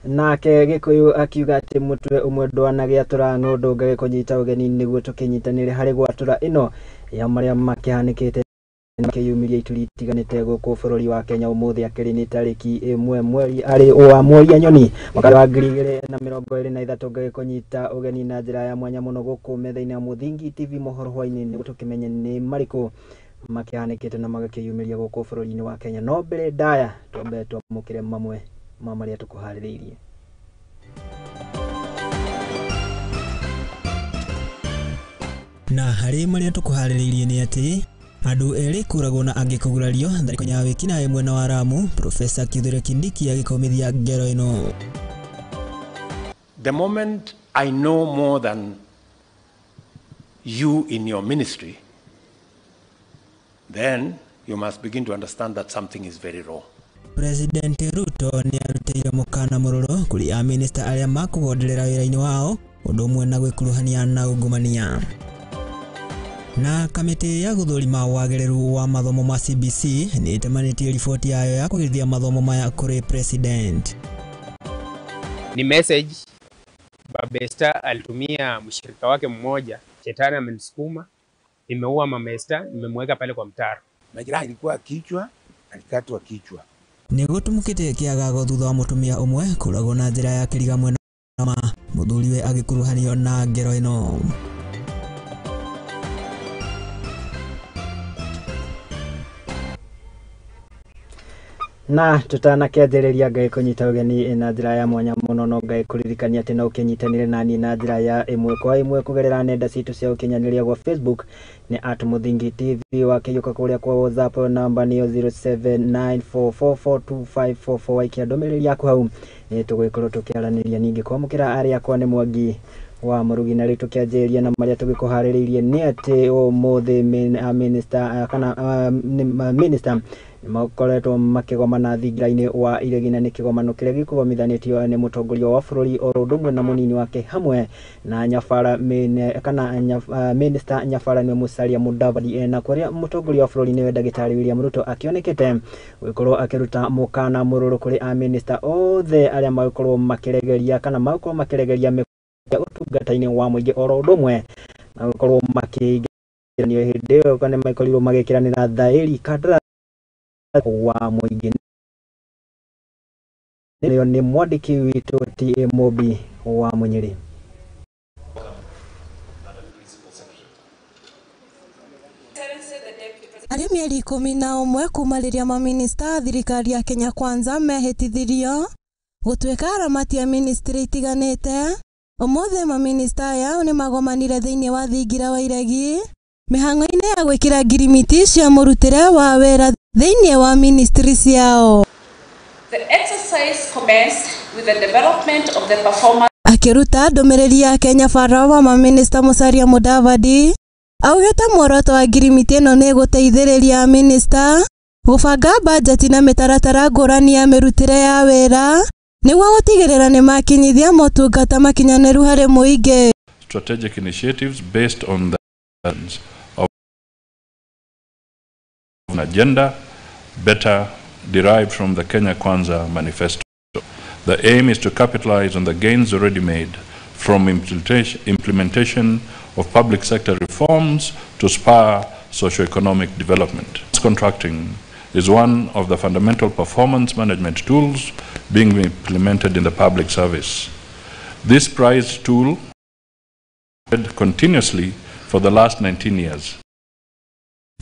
nake Gikuyu akiuga ati mutwe umwe ndwanagiatura nundu ngagikunyita ugeni niguo tukinyitanire hari gwatura ino ya maria makihanikite makiyumiria itulitiganite guku bururi wa Kenya umuthi akiri ni tariki 1 mweri ari wa mweri nyoni mwaka wa 2023 ngagikunyita ugeni na njira ya mwanya muno guku metha-ini ya Muthingi TV Mohoro hwaini niguo tukimenye ni mariku makihanikite na magakiyumiria guku bururi-ini wa Kenya no mbere ndaya twambe twamukire mamwe maria tukuhaririirie. Na hari maria tukuhaririirie ni ati andu eri kuragwo na angi kugurario thariko ya wiki na mwena wa Ramu Professor Kithure Kindiki agikomithia ngero ino. The moment I know more than you in your ministry, then you must begin to understand that something is very wrong. President Ruto ni arutire mukana mururo kuri a minister aria makugonderera wira-ini wao undu umwe na gwikuruhania na ungumania. Na kamiti ya guthurima wagiriru wa mathomo ma CBC ni itemanitie riboti yayo ya kugirithia mathomo maya kuri president. Ni message Babesta alitumia mshirika wake mmoja, shetani amenisukuma, nimeua Mamesta, nimemweka pale kwa mtaro. Majira ilikuwa kichwa, alikatwa kichwa. Ni gutumukite kiagago thutha wa mutumia umwe kuragwo na njira ya kiriga mwena ma muthuriwe agikuruhanio na ngero ino. Na tutanakianjiriria ngagikunyita ugeni na njira ya mwanya muno no ngagikuririkania ati no ukinyitanire nani na njira ya imwe kwa imwe kugerera nenda citu cia ukinyaniria gwa Facebook ni @Muthingi TV wakiyuka kuria kwa WhatsApp namba ni 0794442544 ikia ndomereri yaku hau ni tugikorwo tukiaraniria ningi kwamukira aria kwa ni Mwangi wa Murugi na ritu kianjiria na maria tugikuhaririirie ni ati umuthi minister kana minister makoretwo makigomana thingira-ini wa iregina ni kigomano kiria gikugomithanitio ni mutongoria wa bururi orundumwe na munini wake hamwe na nyabara minister nyabara ni Musalia Mudavadi na kuria mutongoria wa bururi ni Ndagitari William Ruto akionekete gukorwo akiruta mukana mururu kuri a minister othe aria makorwo makiregeria kana makorwo makiregeria utungata-ini wa muingi orundumwe na gukorwo makigeranio hindi iyo kana makorirwo magikiranira thairi kadra wa muingi. Leo ni mwandiki witu TMOB wa Munyeri. Ari mieri 11 kuma riria maminista thirikari ya Kenya Kwanza mehitithirio gutwika aramati ya ministry itiganite. Umuthi maminista aya ni magomanire thiini wa thingira wa iregi mihango-ini ya gwikira ngirimiti cia murutire wa wera thiini wa ministry ciao. The exercise commenced with the development of the performance. Akiruta ndomereri ya Kenya Farao wa maminista Musalia Mudavadi augite muoroto wa ngirimiti ino ni guteithiriria minista gubanga budget na mitaratara ngurani ya mirutire ya wera niguo gutigirira ni makinyithia motungata makinyaniru hari muingi. Strategic initiatives based on the of an agenda better derived from the Kenya Kwanza manifesto. The aim is to capitalize on the gains already made from implementation of public sector reforms to spur socio-economic development. Contracting is one of the fundamental performance management tools being implemented in the public service. This prized tool continuously for the last 19 years.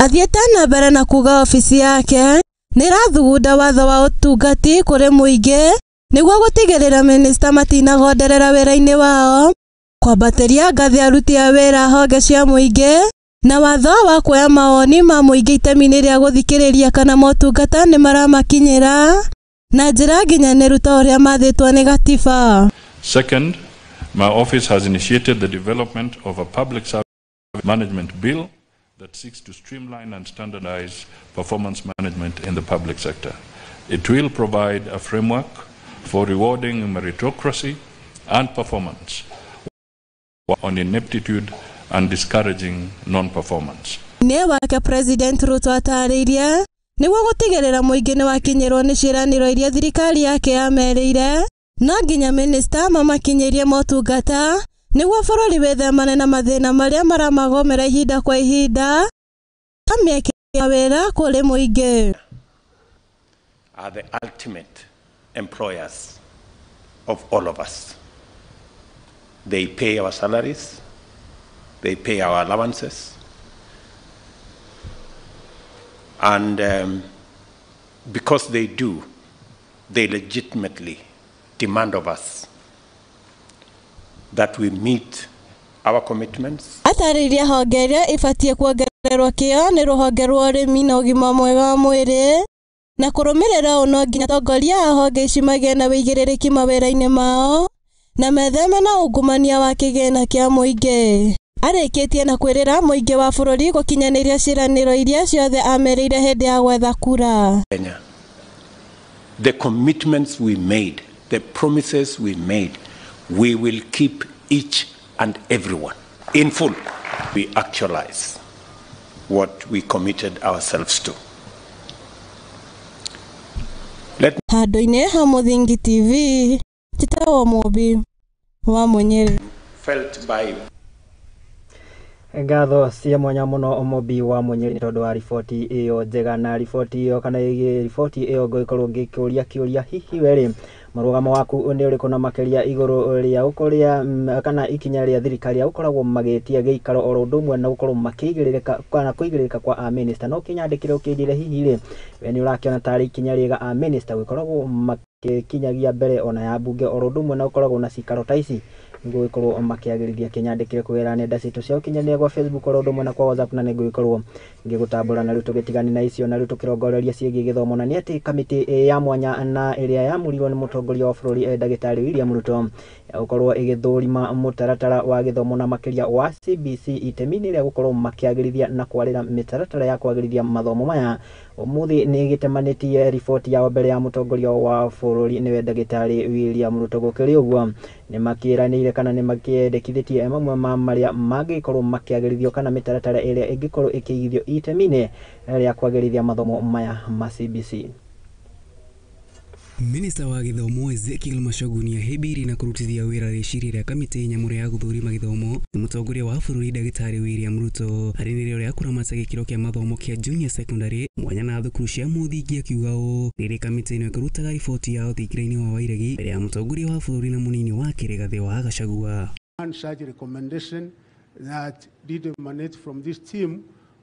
Athiete na mbere na kuga ofisi yake nirathugunda watho wa utungati kuri muingi niguo gutigirira minista matinagonderera wira-ini wao kwambatiria ngathi aruti a wira honge cia muingi na watho wa kuoya mawoni ma muingi itemi-ini ria guthikiriria kana motungata ni maramakinyira na njira nginyaniru ta uria mathitwo ni gatiba. Second, my office has initiated the development of a public service management bill that seeks to streamline and standardize performance management in the public sector. It will provide a framework for rewarding meritocracy and performance on ineptitude and discouraging non-performance. Ne wake President Ruto ataririe niguo gutigirira muingi ni wakinyirwo ni ciraniro iria thirikari yake yamerire no nginya minista mamakinyirie motungata niguo bururi withemane na mathina maria maramagomera ihinda kwa ihinda kamĩeke ya wĩra kũrĩ mũingĩ. Are the ultimate employers of all of us. They pay our salaries, they pay our allowances, and because they do, they legitimately demand of us that we meet our commitments. Atariria honge iria ibatie kuongererwo kĩo nĩ rũhonge rwa ũrĩmi na ũgima mwega wa mwĩrĩ na kũrũmĩrĩra no nginya atongoria a honge ici magĩe na wĩigĩrĩrĩki mawĩra-inĩ mao na metheme na ungumania wa kĩgĩna kĩa mũingĩ. Arĩkĩtie na kwĩrĩra mũingĩ wa bũrũri gũkinyanĩria ciĩranĩro iria ciothe amerire hĩndĩ ya gwetha kura. The commitments we made, the promises we made, we will keep each and everyone in full. We actualize what we committed ourselves to. Handũ-inĩ ha Mũthingi TV, Titawa Mũmbi wa Munyeri. Felt by ngatho cia mwanya muno Mũmbi wa Munyeri tondu wa riboti iyo njega na riboti iyo kana riboti iyo ngoikorwo ngĩkũria kĩũria hihi weri marugamo waku nĩ ũrĩkũ na makĩria igũrũ rĩa ũkũria kana ikinya rĩa thirikari ya ũkoragwo magĩtia gĩikaro oro ũndũ ũmwe na gũkorwo makĩigĩrĩrĩka kana kũigĩrĩrĩka kwa minister no kinyandĩkĩre ũkĩnjire hihi rĩ we nĩ ũrakĩona tarĩ ikinya rĩega minister gũkoragwo makĩkinyagia mbere ona ya bunge oro ũndũ ũmwe na gũkoragwo na cikaro ta ici nĩguo gũkorwo makĩagĩrithia kinyandĩkĩre kũgerera nenda citũ cia ũkinyanĩria kwa Facebook oro ũndũ ũmwe na kwa WhatsApp na nĩguo gũkorwo ngĩgũtambũra na rĩu tũgĩtigani na icio na rĩu tũkĩrongoreria ciĩgiĩ gĩthomo na nĩ atĩ kamĩtĩ ya mwanya na ĩrĩa yamurirwo nĩ mũtongoria wa bũrũri ndagĩtarĩ William Ruto gũkorwo ĩgĩthũrima mũtaratara wa gĩthomo na makĩria wa CBC itemi-inĩ rĩa gũkorwo makĩagĩrithia na kwarĩra mĩtaratara ya kwagĩrithia mathomo maya ũmũthĩ nĩ gĩtemanĩtie riboti yao mbere ya mũtongoria wa bũrũri nĩwe ndagĩtarĩ William Ruto gũkĩrĩ ũguo nĩ makĩranĩire kana nĩ makĩendekithĩtie mamwe ma marĩa mangĩkorwo makĩagĩrithio kana mĩtaratara ĩrĩa ĩngĩkorwo ĩkĩigithio itemi-inĩ rĩa kwagĩrithia mathomo maya ma CBC. Minista wa gĩthomo Ezekiel Machogu nĩ ahĩmbĩirie na kũrutithia wĩra rĩciria rĩa kamĩtĩ nyamũre ya gũthũrima gĩthomo nĩ mũtongoria wa bũrũri ndagĩtarĩ William Ruto harĩ nĩrĩo rĩa kũramata gĩkĩro kĩa mathomo kĩa junior secondary mwanya na thukuru cia mũthingi akiuga ũũ rĩrĩ kamĩtĩ ĩno ĩkĩrutaga riboti yao thingira-inĩ wa Wairegi mbere ya mũtongoria wa bũrũri na mũnini wake Rigathĩ wa Gachagua. One such recommendation that did emanate from this team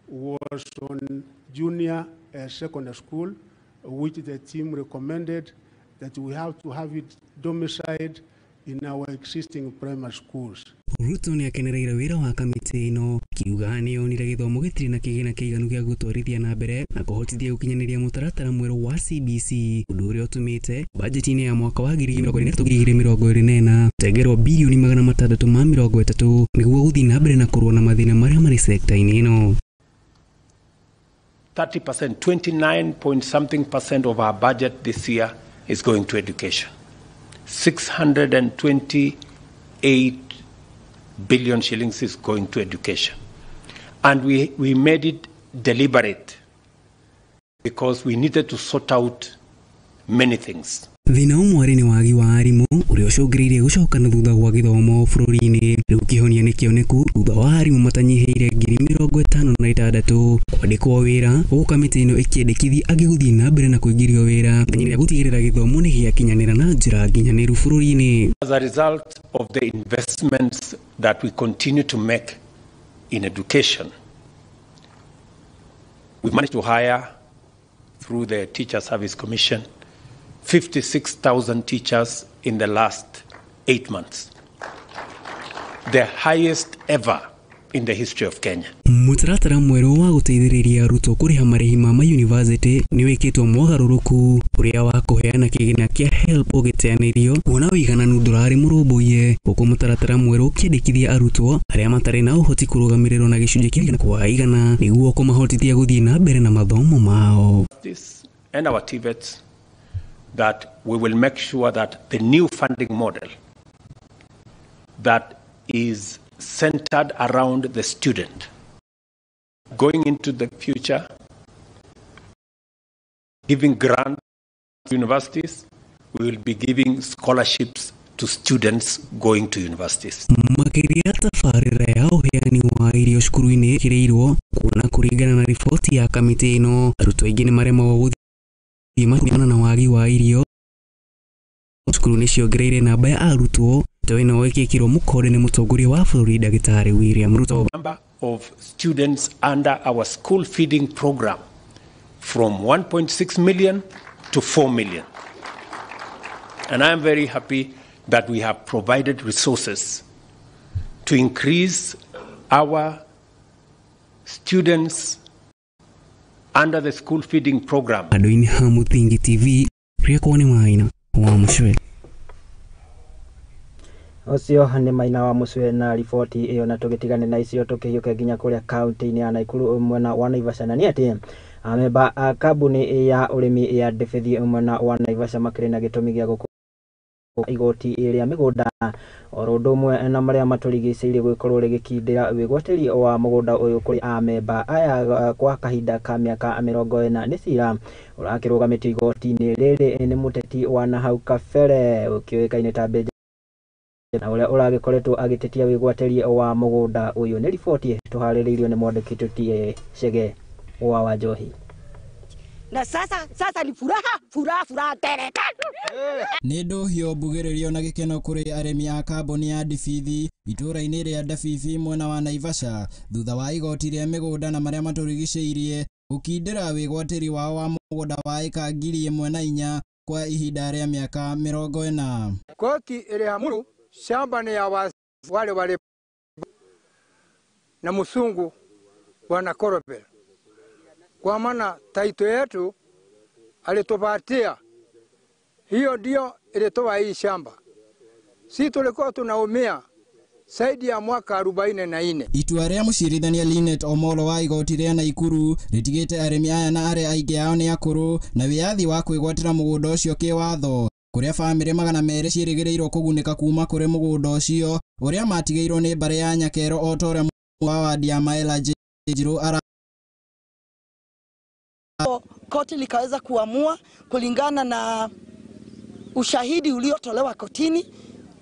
was on junior secondary school, which the team recommended that we have to have it domiciled in our existing primary schools. Ruto nĩ akenereire wĩra wa kamĩtĩ ĩno kiuga nĩ onire gĩthomo gĩtirĩ na kĩgĩna kĩiganu gĩa gũtwarithia na mbere na kũhotithia gũkinyanĩria mũtaratara mwerũ wa CBC ũndũ ũrĩa ũtũmĩte bajeti-inĩ ya mwaka wa 2023-2024 tengerwo birioni 630 nĩguo gũthiĩ na mbere na kũrũa na mathĩna marĩa marĩ sekta-inĩ ĩno. 30%, 29% of our budget this year is going to education. 628 billion shillings is going to education. And we made it deliberate because we needed to sort out many things. Thĩna ũmwe nĩ wagi wa arimũ ũrĩa ũcũngĩrĩirie gũcokana thutha gwa gĩthomo bũrũri-inĩ rĩu kĩhonia nĩ kĩoneku thutha wa arimũ matanyihĩire 56,000 kwandĩkwo wĩra gũkũ kamĩtĩ ĩno ĩkĩendekithia angĩgũthiĩ na mbere na kũingĩrio wĩra na gũtigĩrĩra gĩthomo nĩ gĩakinyanĩra na njĩra nginyanĩru bũrũri-inĩ. As a result of the investments that we continue to make in education, we managed to hire through the Teacher Service Commission 56,000 teachers in the last 8 months. The highest ever in the history of Kenya. Mũtaratara mwerũ wa gũteithĩrĩria arutwo kũrĩha marĩhi ma mayunivasĩtĩ nĩ wĩkĩtwo mogarũrũku ũrĩa wa kũheana kĩgĩna kĩa HELB ũgĩteanĩrio kuona ũigananu ndũrarĩ mũrũmbũiye gũkũ mũtaratara mwerũ ũkĩendekithia arutwo arĩa matarĩ na ũhoti kũrũgamĩrĩrwo na gĩcunjĩ kĩa kwa igana nĩguo kũmahotithia gũthiĩ na mbere na mathomo mao. And our TVETs that we will make sure that the new funding model that is centered around the student going into the future, giving grants to universities, we will be giving scholarships to students going to universities. Makiria tafarira ya uheani wa irio cukuru-ini kireirwo kuna kuringana na riboti ya kamiti ino arutwo aingĩ nĩ marema wa gũthima na wagi wa irio cukuru nĩ ciongereire namba ya arutwo toina wekĩkirwo mũkonde nĩ mũtongoria wa bũrũri Ndagĩtarĩ William Ruto. Number of students under our school feeding program from 1.6 million to 4 million. And I am very happy that we have provided resources to increase our students under the school feeding program. Adoini Hamuthingi TV, Rieko ni Maina wa Mucwe. Ocio nĩ Maina wa Mucwe na riboti ĩyo, na tũgĩtigane na icio tũkĩhiũke nginya kũrĩa kaunti-inĩ ya Naikuru mwena wa Naivasha, na nĩ atĩ amemba a kambuni ya ũrĩmi ya Ndebethie mwena wa Naivasha makĩrĩ na gĩtũmi gĩa gũkũ igoti rĩa mĩgũnda oro ũndũ ũmwe na marĩa matũrigicĩirie gũkorwo rĩgĩkindĩra wĩgwatĩri wa mũgũnda ũyũ kũrĩ amemba aya kwa kahinda ka mĩaka 40 nĩ cira ũrakĩrũgamĩtio igoti-inĩ rĩrĩ nĩ mũteti wa nahau kabere ũkĩũĩkaine ta Benjamin na ũrĩa ũragĩkoretwo agĩtetia wĩgwatĩri wa mũgũnda ũyũ. Nĩ riboti tũharĩrĩirio nĩ mwandĩki Tutie Chege wa Njohi. Na sasa ni furaha tele. Nĩ ndũhio mbugĩrĩrio na gĩkeno kũrĩ arĩmi a kambuni ya Ndebethie itũũra-inĩ rĩa Ndebethie mwena wa Naivasha thutha wa igoti rĩa mĩgũnda na marĩa matũrigicĩirie gũkindĩra wĩgwatĩri wao wa mũgũnda wa ĩka 1,400 kwa ihinda rĩa mĩaka 40. Koti iliamuru shamba ni ya wale na Musungu wana Korobel. Kwa maana taito yetu alitupatia, hiyo ndio ilitoa hii shamba. Si tulikuwa tunaumia zaidi ya mwaka 44. Itua rĩa mũcirithania Linet Omolo wa igoti rĩa Naikuru rĩtigĩte arĩmi aya na arĩa aingĩ ao nĩ akũrũ na wĩyathi wa kwĩgwatĩra mũgũnda ũcio kĩwatho, kũrĩa bamĩrĩ 200 ciĩrĩgĩrĩirwo kũgunĩka kuma kũrĩ mũgũnda ũcio ũrĩa matigĩirwo nĩ mbarĩ ya Nyakero o ta ũrĩa wa wadi ya Maela Njĩrũ ara. Koti likaweza kuamua kulingana na ushahidi uliotolewa kotini,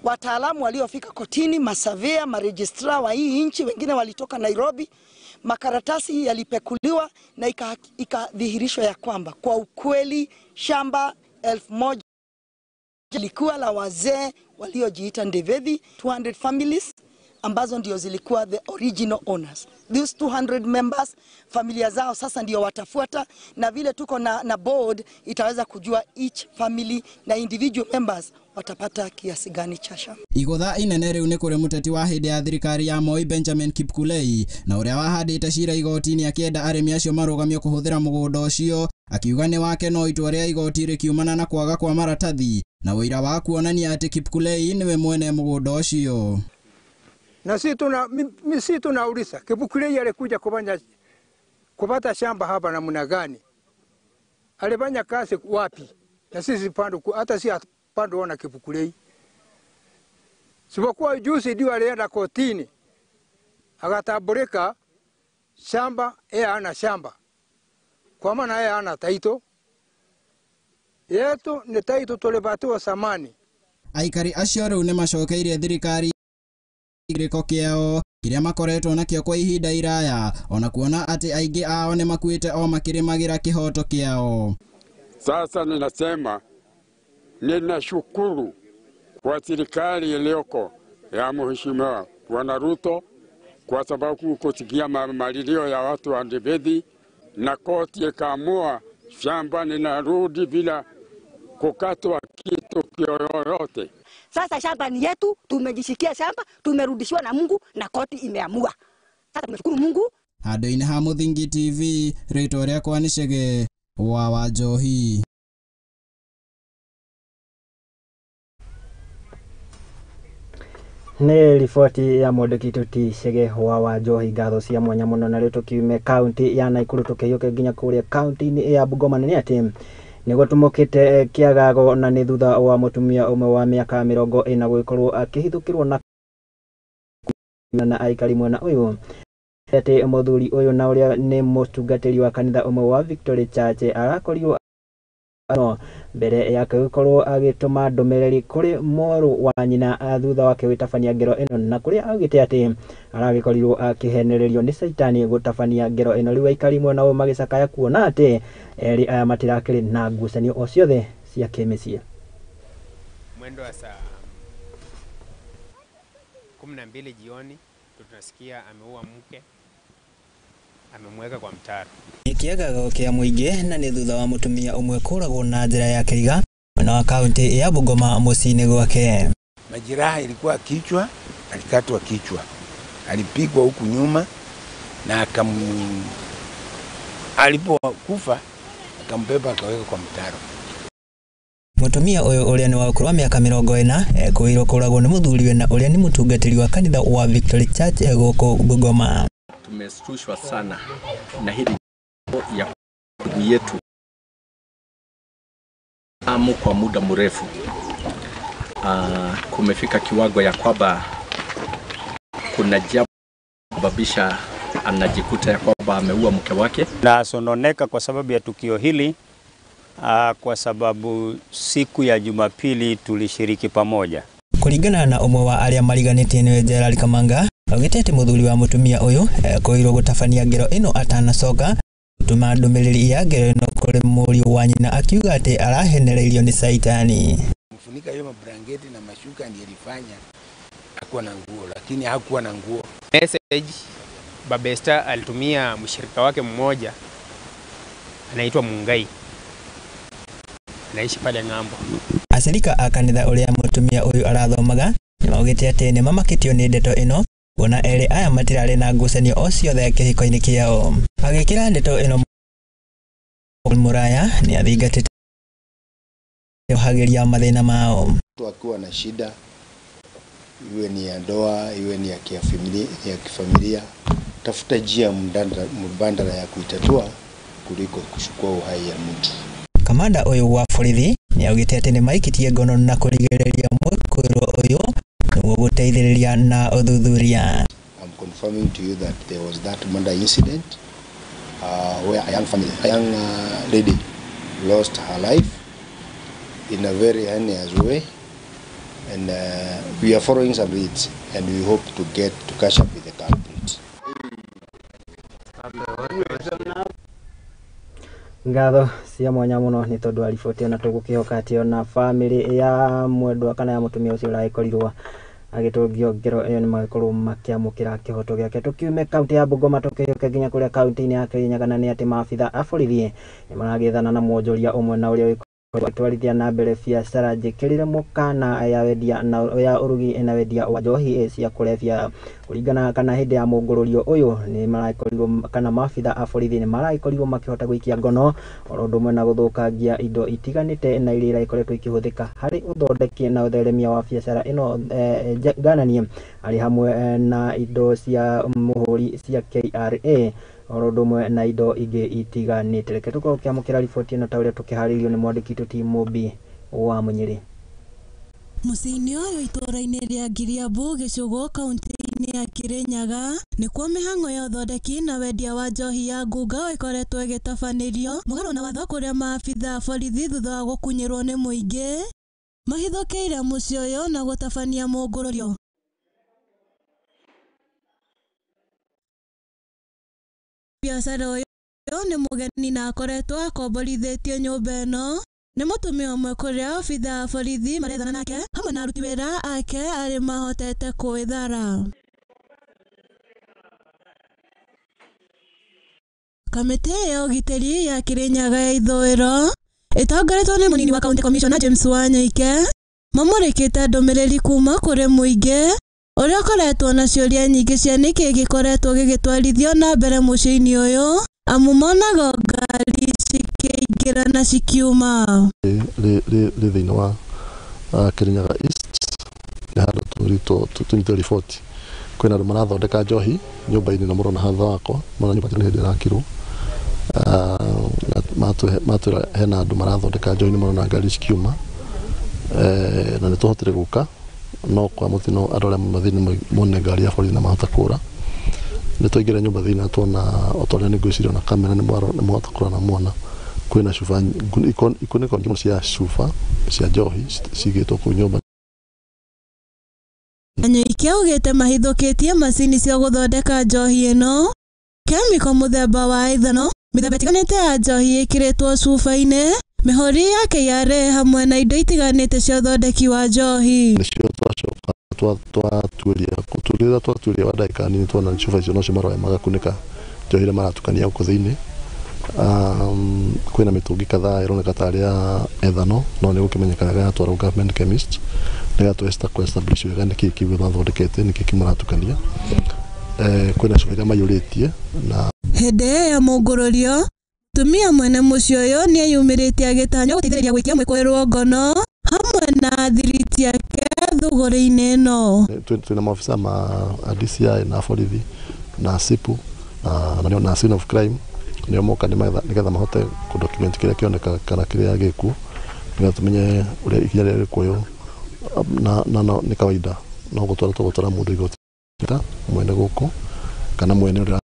wataalamu waliofika kotini, masavea, maregistrar wa hii nchi, wengine walitoka Nairobi, makaratasi yalipekuliwa na ikadhihirishwa ya kwamba kwa ukweli shamba 1000 lilikuwa la wazee waliojiita Ndebethie 200 families ambazo ndio zilikuwa the original owners. These 200 members, familia zao sasa ndio watafuata, na vile tuko na board itaweza kujua each family na individual members watapata kiasi gani cha shamba. Igotha inene rĩu nĩ kũrĩ mũteti wa hĩndĩ ya thirikari ya Moi Benjamin Kipkulei na ũrĩa wahandĩte cira igoti-inĩ akĩenda arĩmi acio marũgamio kũhũthĩra mũgũnda ũcio, akiuga nĩ wake no itua rĩa igoti rĩkiumana na kwaga kwa maratathi na wĩira wa kuonania atĩ Kipkulei nĩwe mwene mũgũnda ũcio. Na si tunauliza Kipkulei alikuja kupata shamba hapa namna gani? Alifanya kazi wapi? Na sisi hata si pando ona Kipkulei. Sipokuwa juzi ndio alienda kotini akatamburika shamba yeye ana shamba. Kwa maana yeye ana taito. Yetu ni taito tulipatiwa samani. Aikari acio rĩu nĩ macokeirie thirikari gĩko kĩao kĩrĩa makoretwo nakĩo kwa ihinda iraya, ona kuona atĩ aingĩ ao nĩ makuĩte o makĩrĩmagĩra kĩhoto kĩao. Sasa ninasema ninashukuru kwa serikali iliyoko ya Mheshimiwa Bwana Ruto kwa sababu kusikia malilio ya watu wa Ndebethie na koti ikaamua shamba linarudi bila kukatwa kitu yoyote. Sasa shamba ni yetu, tumejishikia shamba, tumerudishiwa na Mungu na koti imeamua. Sasa tumeshukuru Mungu. Handũ-inĩ ha Mũthingi TV, rĩtwa rĩakwa nĩ Chege wa Njohi. Nĩ riboti ya mwandĩki Tutie Chege wa Njohi. Ngatho cia mwanya mũno na rĩu tũkiume kaunti ya Naikuru tũkĩhiũke nginya kũrĩa kaunti-inĩ ya Bungoma. Nĩ atĩ nĩguo tũmũkĩte kĩagago na nĩ thutha wa mũtumia ũmwe wa mĩaka 40 gũkorwo akĩhithũkĩrwo na aikari mwena ũyũ. Atĩ mũthuri ũyũ na ũrĩa nĩ mũtungatĩri wa kanitha ũmwe wa Victory Church arakorirwo ano mbere yake gukorwo agituma ndomereri kuri moru wa nyina thutha wake witabania ngero ino na kuri augite ati aragikorirwo akihenererio ni saitani gutabania ngero ino riu aikari mwena magicakaya kuona ati eri aya matirakiri na ngucanio o ciothe cia kimicii. Mwendo wa saa 12 jioni tunasikia ameua mke, amemweka kwa mtaro. Kiagago kia muingi na ni thutha wa mutumia umwe kuragwo na njira ya kiriga mwena wa kaunti ya Bungoma muciini gwake. Majeraha ilikuwa kichwa, alikatwa kichwa, alipigwa huku nyuma na alipokufa akambeba akaweka kwa mtaro. Mutumia uyu uria ni wa ukuru wa miaka 40 kuirwo kuragwo ni muthuriwe na uria ni mutungatiri wa kanitha wa Victory Church guku Bungoma. Tumeshtushwa sana na hili ya ndugu yetu kwa muda mrefu. Kumefika kiwango ya kwamba kuna jambo babisha anajikuta ya kwamba ameua mke wake. Na sononeka kwa sababu ya tukio hili, kwa sababu siku ya Jumapili tulishiriki pamoja. Kuringana na umwe wa aria mariganite ni Gerald Kamanga, augite muthuri wa mutumia uyu kuirwo gutabania ngero ino atanacoka gutuma ndumiriri ya ngero ino kuri muri wa nyina akiuga ati arahenereirio ni saitani. Mfunika hiyo mabrangeti na mashuka ndiye alifanya hakuwa na nguo, lakini hakuwa na nguo. Message Babesta alitumia mshirika wake mmoja anaitwa Mungai, anaishi pale ng'ambo. Acerika akanitha uria mutumia uyu arathomaga ni maugite ati ni mamakitio ni ndeto ino ona eri aya matirari na ngucanio o ciothe kihiko-ini kiao. Agikira ndeto ino Muraya ni athingatite hageria mathina mao. Mtu akiwa na shida, iwe ni ya ndoa, iwe ni ya kifamilia, tafuta njia mbadala ya kuitatua kuliko kuchukua uhai ya mtu. Kamanda uyu wa borithi ni augite ati ni maikitie ngono na kurigereria mwikuro uyu niguo guteithiriria na uthuthuria. I'm confirming to you that there was that murder incident where a young lady lost her life in a very heinous way, and we are following some leads and we hope to catch up with the culprit. Ngatho cia mwanya muno ni tondu ariboti ona tugukihoka ati ona family ya mwendwa kana ya mutumia ucio uraikorirwo agitungio ngero iyo ni magikorwo makiamukira kihoto giake. Tukiume kaunti ya Bungoma tukihoke nginya kuria kaunti-ini ya Kirinyaga na ni ati maabitha a borithi ni maragithana na mwonjoria umwe na uria gutwarithia na mbere biacara njikirire mukana ya wendia na ya urugi na wendia wa njohi cia kulevya. Kuringana kana hindi ya mungururio uyu ni maraikorirwo kana maabitha a borithi ni maraikorirwo makihota guikia ngono oro ndumwe na guthukangia indo itiganite na iria iraikoretwo ikihuthika hari uthondeki na utheremia wa biacara ino gananie ari hamwe na indo cia muhuri cia KRA oro ndumwe na indo ingi itiganite. Reke tukorwo kiamukira riboti ino ta uria tukiharirio ni mwandiki Timothy wa Munyiri. Muciini uyu itura-ini ria Giriabu gicugo kaunti-ini ya Kirinyaga ni kwa mihango ya uthondeki na wendia wa njohi ya ngunga ikoretwo igitabanirio mugaro na watho kuria maabitha borithi thutha wa gukunyirwo ni muingi mahithukiire mucii uyu na gutabania mungururio. Biacara uyu ni mugeni na akoretwo akomborithĩtio nyũmba ĩno ni mutumia umwe kuria obitha a borithi marethana nake hamwe na aruti wĩra ake arĩ mahotete kwĩthara. Kamĩtĩ ya ũgitĩri ya Kirinyaga ya ithũĩro ĩtongoretwo nĩ mũnini wa county commissioner James Wanyoike mamũrĩkĩte ndũmĩrĩri kuma kũrĩ mũingĩ ũrĩa ũkoretwo na ciũria nyingĩ cia nĩkĩ gĩkoretwo gĩgĩtwarithio na mbere mũciĩ-inĩ ũyũ amu monaga ngari cikĩingĩra na cikiuma. Rĩ thĩinĩ wa Kirinyaga East nĩ handũ tũnyite riboti kwĩna andũ marathondeka njohi nyũmba-inĩ na mũrona hatha wakwa mona nyũmba nĩ hĩndĩ ĩrakirwo matwĩra hena andũ marathondeka njohi nĩ mũrona ngari cikiuma na nĩ tũhotire gũka no kwa mũtino andũ arĩa mathĩni mone ngari ya borithi na mahota kũra nĩ twaingĩra nyũmba thĩinĩ tuona o tondũ nĩ ngwĩciria na kamera nĩ mwahota kũrora na muona kwina shufa ikoneko ngimo cia shufa cia njohi cigitwo ku nyumba Anyoike ugite mahithukitie macini cia guthondeka njohi ino kemiko muthemba wa ithano mithemba itiganite ya njohi ikiritwo cuba-ini mihori ya KRA hamwe na indo itiganite cia uthondeki wa njohi nicio twaturia wa ndagika nini twona cuba icio no cimaroe magakunika njohi iria maratukania guku thiini kwina mitungi kadhaa ironeka tari ya ethano no ni gukimenyekanaga yatwarwo government chemist nigatwesta establish wega niki kiugo thondekete niki kimaratukania kwina cuba iria mayuritie na hende ya mungururio tumia mwene mucio uyu ni ayumiritie agitanyo gutithiriria gwikia mwikoerwo ngono hamwe na thiriti yake thuguri-ini ino twina maofisa ma DCI na borithi na SIPU na scene of crime nio moka nigetha mahote ku document kiria kioneka kana kiria giku nigetha tumenye uria ikinya riri kuyo na ni kawaida no gutwara mundu igoti mwene guku kana mwene uria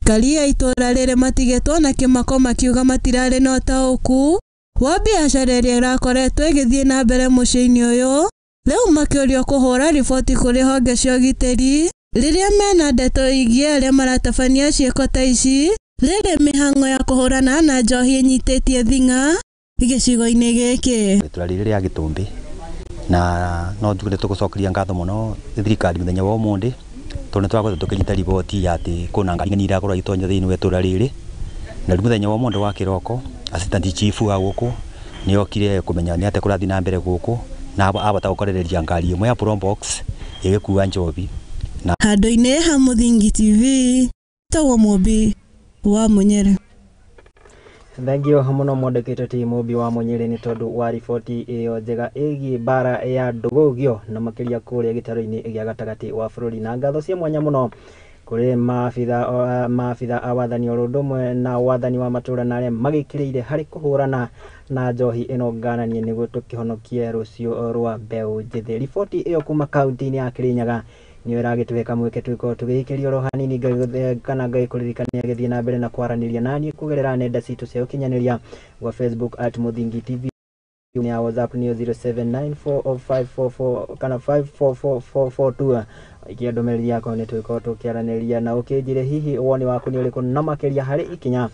Kalia itora riri matigetwo na kimako makiuga matirari na utauku wa biacara iria irakoretwo igithie na mbere muciini uyu riu makiurio kuhura riboti kuri honge cia ugitiri riria mena ndeto igie aria maratabania ciiko ta ici riri mihango ya kuhurana na njohi inyititie thinga gicigo-ini giki turari riria gitumbi na no njuge tugucokeria ngatho muno thirikari muthenya wa umundi tone twakoze tukinyita riboti ya ati kuna ngari ni irakorwo itonya thiini we turariri na muthenya wa umundi wa kiroko assistant chief wa guku ni okire kumenya ni ate kurathi na mbere guku na abata gukorereria ngari imwe ya probox igikuwa njobi na handu-ini ha Muthingi TV tawo Mobi wa Munyere. Thank you muno mwandikite ti Mobi wa Munyere ni tondu wa riboti iyo njega igi bara ya ndugugio na makiria kuria gitaro-ini gia gatagati wa bururi na ngatho cia mwanya muno kuri maabitha a wathani urundumwe na wathani wa matura na aria magikiriire hari kuhurana na njohi ino ngananie niguo tukihonokie rucio rwa mbeu njithi. Riboti iyo kuma kaunti-ini ya Kirinyaga niyo iragitweka mweke twiko tugiikirio ro hanini kana ngaikuririkania githie na mbere na kwaraniria nani kugerera nenda citu cia ukinyaniria wa Facebook @Muthingi TV ni ya WhatsApp ni 07940544 kana 54442 ikiandomereri yako ni twiko tukiaraniria na ukinjire hihi woni waku ni uriku na makiria hari ikinya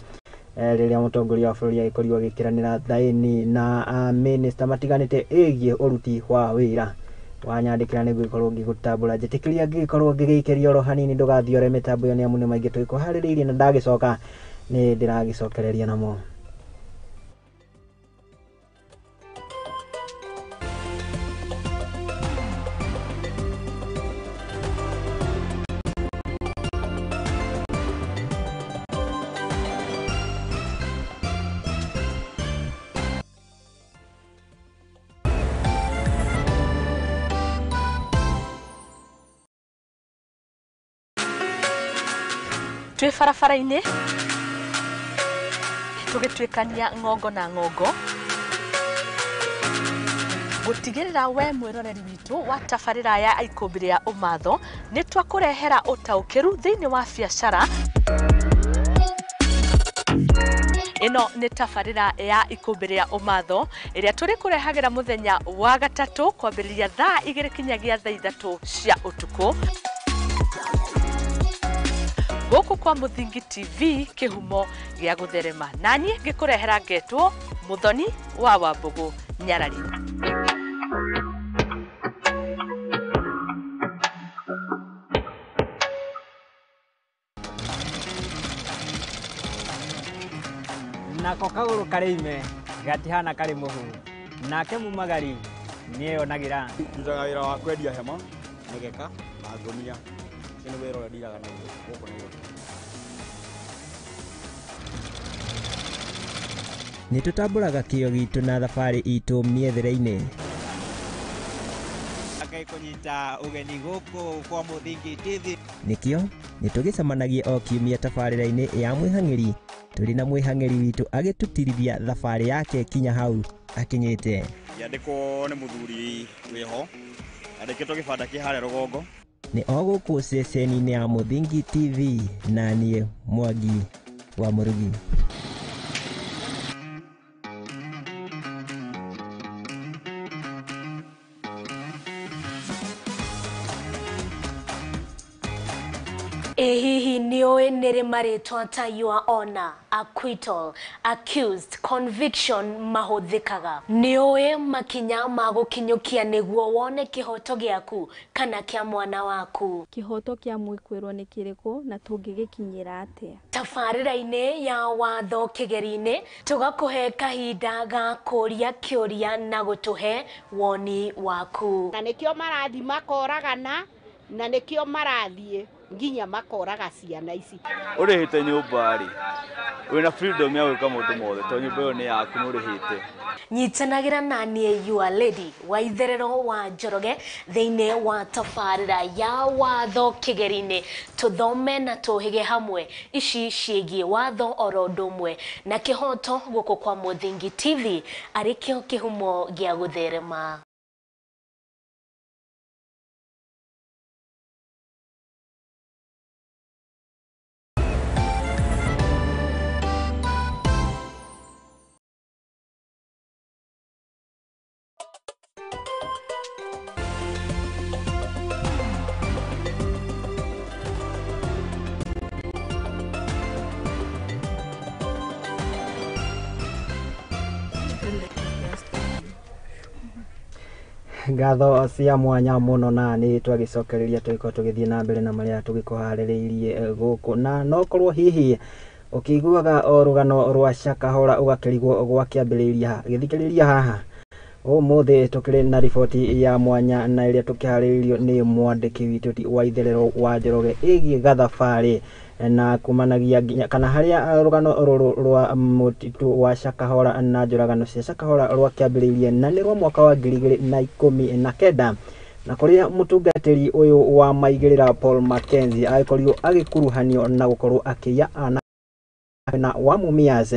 riria mutongoria wa bururi agikorirwo agikiranira thaini na minister matiganite igie uruti wa wira wanyandikira niguo ikorwo ngigutambura njitikiria ngikorwo ngigikirio ro hanini ndugathiore mitambo yo ni amu ni maingi twiko haririirie na ndagicoka ni ndiragicokereria namo. Twi barabara-ini tugitwikania ngongo na ngongo gutigirira we mwiroreri witu wa tabarira ya ikumbi ya umatho ni twakurehera utaukiru thiini wa biacara. Ino ni tabarira ya ikumbi ya umatho iria turi kurehagira muthenya wa gatatu kwambiriria thaa 2 kinyagia thaa 3 cia utuku guku kwa Muthingi TV kihumo gia gutherema nani gikurehera ngetwo Muthoni wa Wambugu Nyarari. Nako kaguru karime gatihana kari muhu nake mumagari niyo nagira njutaga wira wa kwendia hema negeka na ngonia kene wira ura ndiraga na guko ni nitutamburaga kio gitu na thabari itu miethere-ini kunyita ugeni guku kwa Muthingi TV nikio nitugicemanagia o kiumia tabarira-ini ya mwihang'iri turi na mwihang'iri witu agitutirithia thabari yake kinya hau akinyite yandiko ni muthuri wiho andikitwo gibanda ki hare rugongo ni o guku ceceni-ini ya Muthingi TV na nie Mwangi wa Murugi. Hihi nioe nere maritwa ta your honor, acquittal, accused, conviction mahuthikaga. Nioe makinya magukinyukia niguo wone kihoto giaku kana kia mwana waku. Kihoto kia mwikwirwo ni kiriku na tungigikinyira atia. Tabarira-ini ya watho kigeri-ini tugakuhe kahinda ga kuria kiuria na gutuhe woni waku. Na nikio marathi makoragana na nikio marathie nginya makoraga ciana ici. Urihite nyumba ri wina freedom ya gwika mundu mothe to nyumba yo ni yaku nurihite. Nyitanagira nanie your lady Waitherero wa Njoroge thiine wa tabarira ya watho kigeri-ini tuthome na tuhige hamwe ici ciigie watho oro ndumwe na kihoto guku kwa Muthingi TV arikio kihumo gia gutherema. Ngatho cia mwanya muno na ni twagicokereria twiko tugithie na mbere na maria tugikuhaririirie guku na no korwo hihi ukiguaga orugano rwa Shakahora ugakirigwo gwa kiambiriria githikiriria haha umuthi tukiri na riboti ya mwanya na iria tukihaririirio ni mwandiki witu Waitherero wa Njoroge igie gathabari na kumanagia kana haria rugano rwa mutitu wa Shakahora na njuragano cia Shakahora rwa kiambiririe na ni rwa mwaka wa 2019 na kuria mutungatiri uyu wa maigirira Paul Mackenzie aikorio agikuruhanio na gukorwo akiya ana na wa Mumias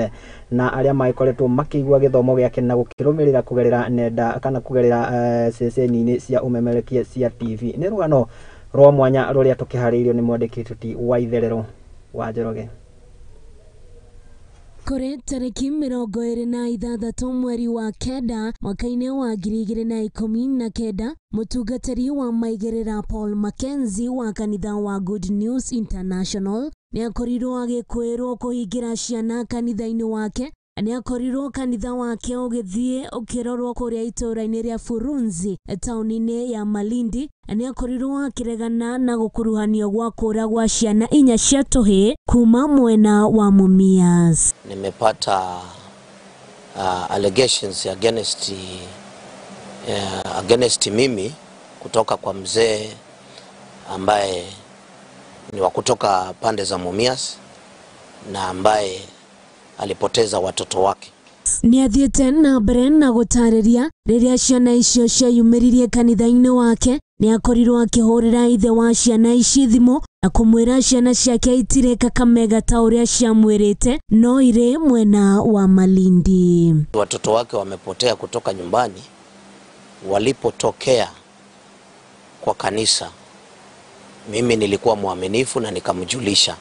na aria maikoretwo makigwa githomo giake na gukirumirira kugerera nenda kana kugerera ceceni-ini cia umemerekia cia TV ni rugano rwa mwanya ruria tukihariirio ni mwandiki Waitherero wa Njoroge. Kore tariki 26 mweri wa kenda mwaka-ini wa 2019 mutungatiri wa maigirira Paul Mackenzie wa kanitha wa Good News International ni akorirwo agikwirwo kuhingira ciana kanitha-ini wake. Ni akorirwo kanitha wake ugithie ukirorwo kuria itura-ini ria Furunzi tauni-ini ya Malindi. Ni akorirwo akiregana na gukuruhanio gwa kuragwa ciana 4 cia tuhi kuma mwena wa Mumias. Nimepata allegations against mimi kutoka kwa mzee ambaye ni wa kutoka pande za Mumias na ambaye alipoteza watoto wake. Ni athiete na mbere na gutariria riria ciana icio ciayumiririe kanitha-ini wake. Ni akorirwo akihurira ithe wa ciana ici thimu na kumwira ciana ciake itire Kakamega ta uria ciamwirite no ire mwena wa Malindi. Watoto wake wamepotea kutoka nyumbani walipotokea kwa kanisa. Mimi nilikuwa mwaminifu na nikamjulisha,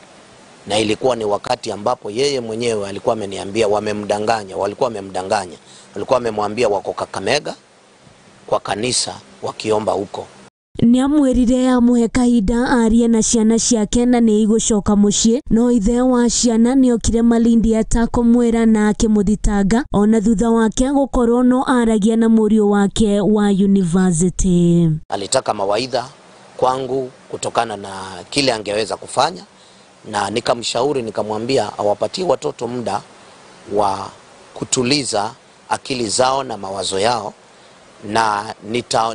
na ilikuwa ni wakati ambapo yeye mwenyewe alikuwa ameniambia walikuwa wamemwambia wako Kakamega kwa kanisa wakiomba huko. Ni amwirire amuhe kahinda arie na ciana ciake na ni igucoka mucii no ithe wa ciana ni okire Malindi atakumwira na akimuthitanga ona thutha wake gukorwo no aragia na murio wake wa university. Alitaka mawaidha kwangu kutokana na kile angeweza kufanya, na nikamshauri nikamwambia awapatie watoto muda wa kutuliza akili zao na mawazo yao, na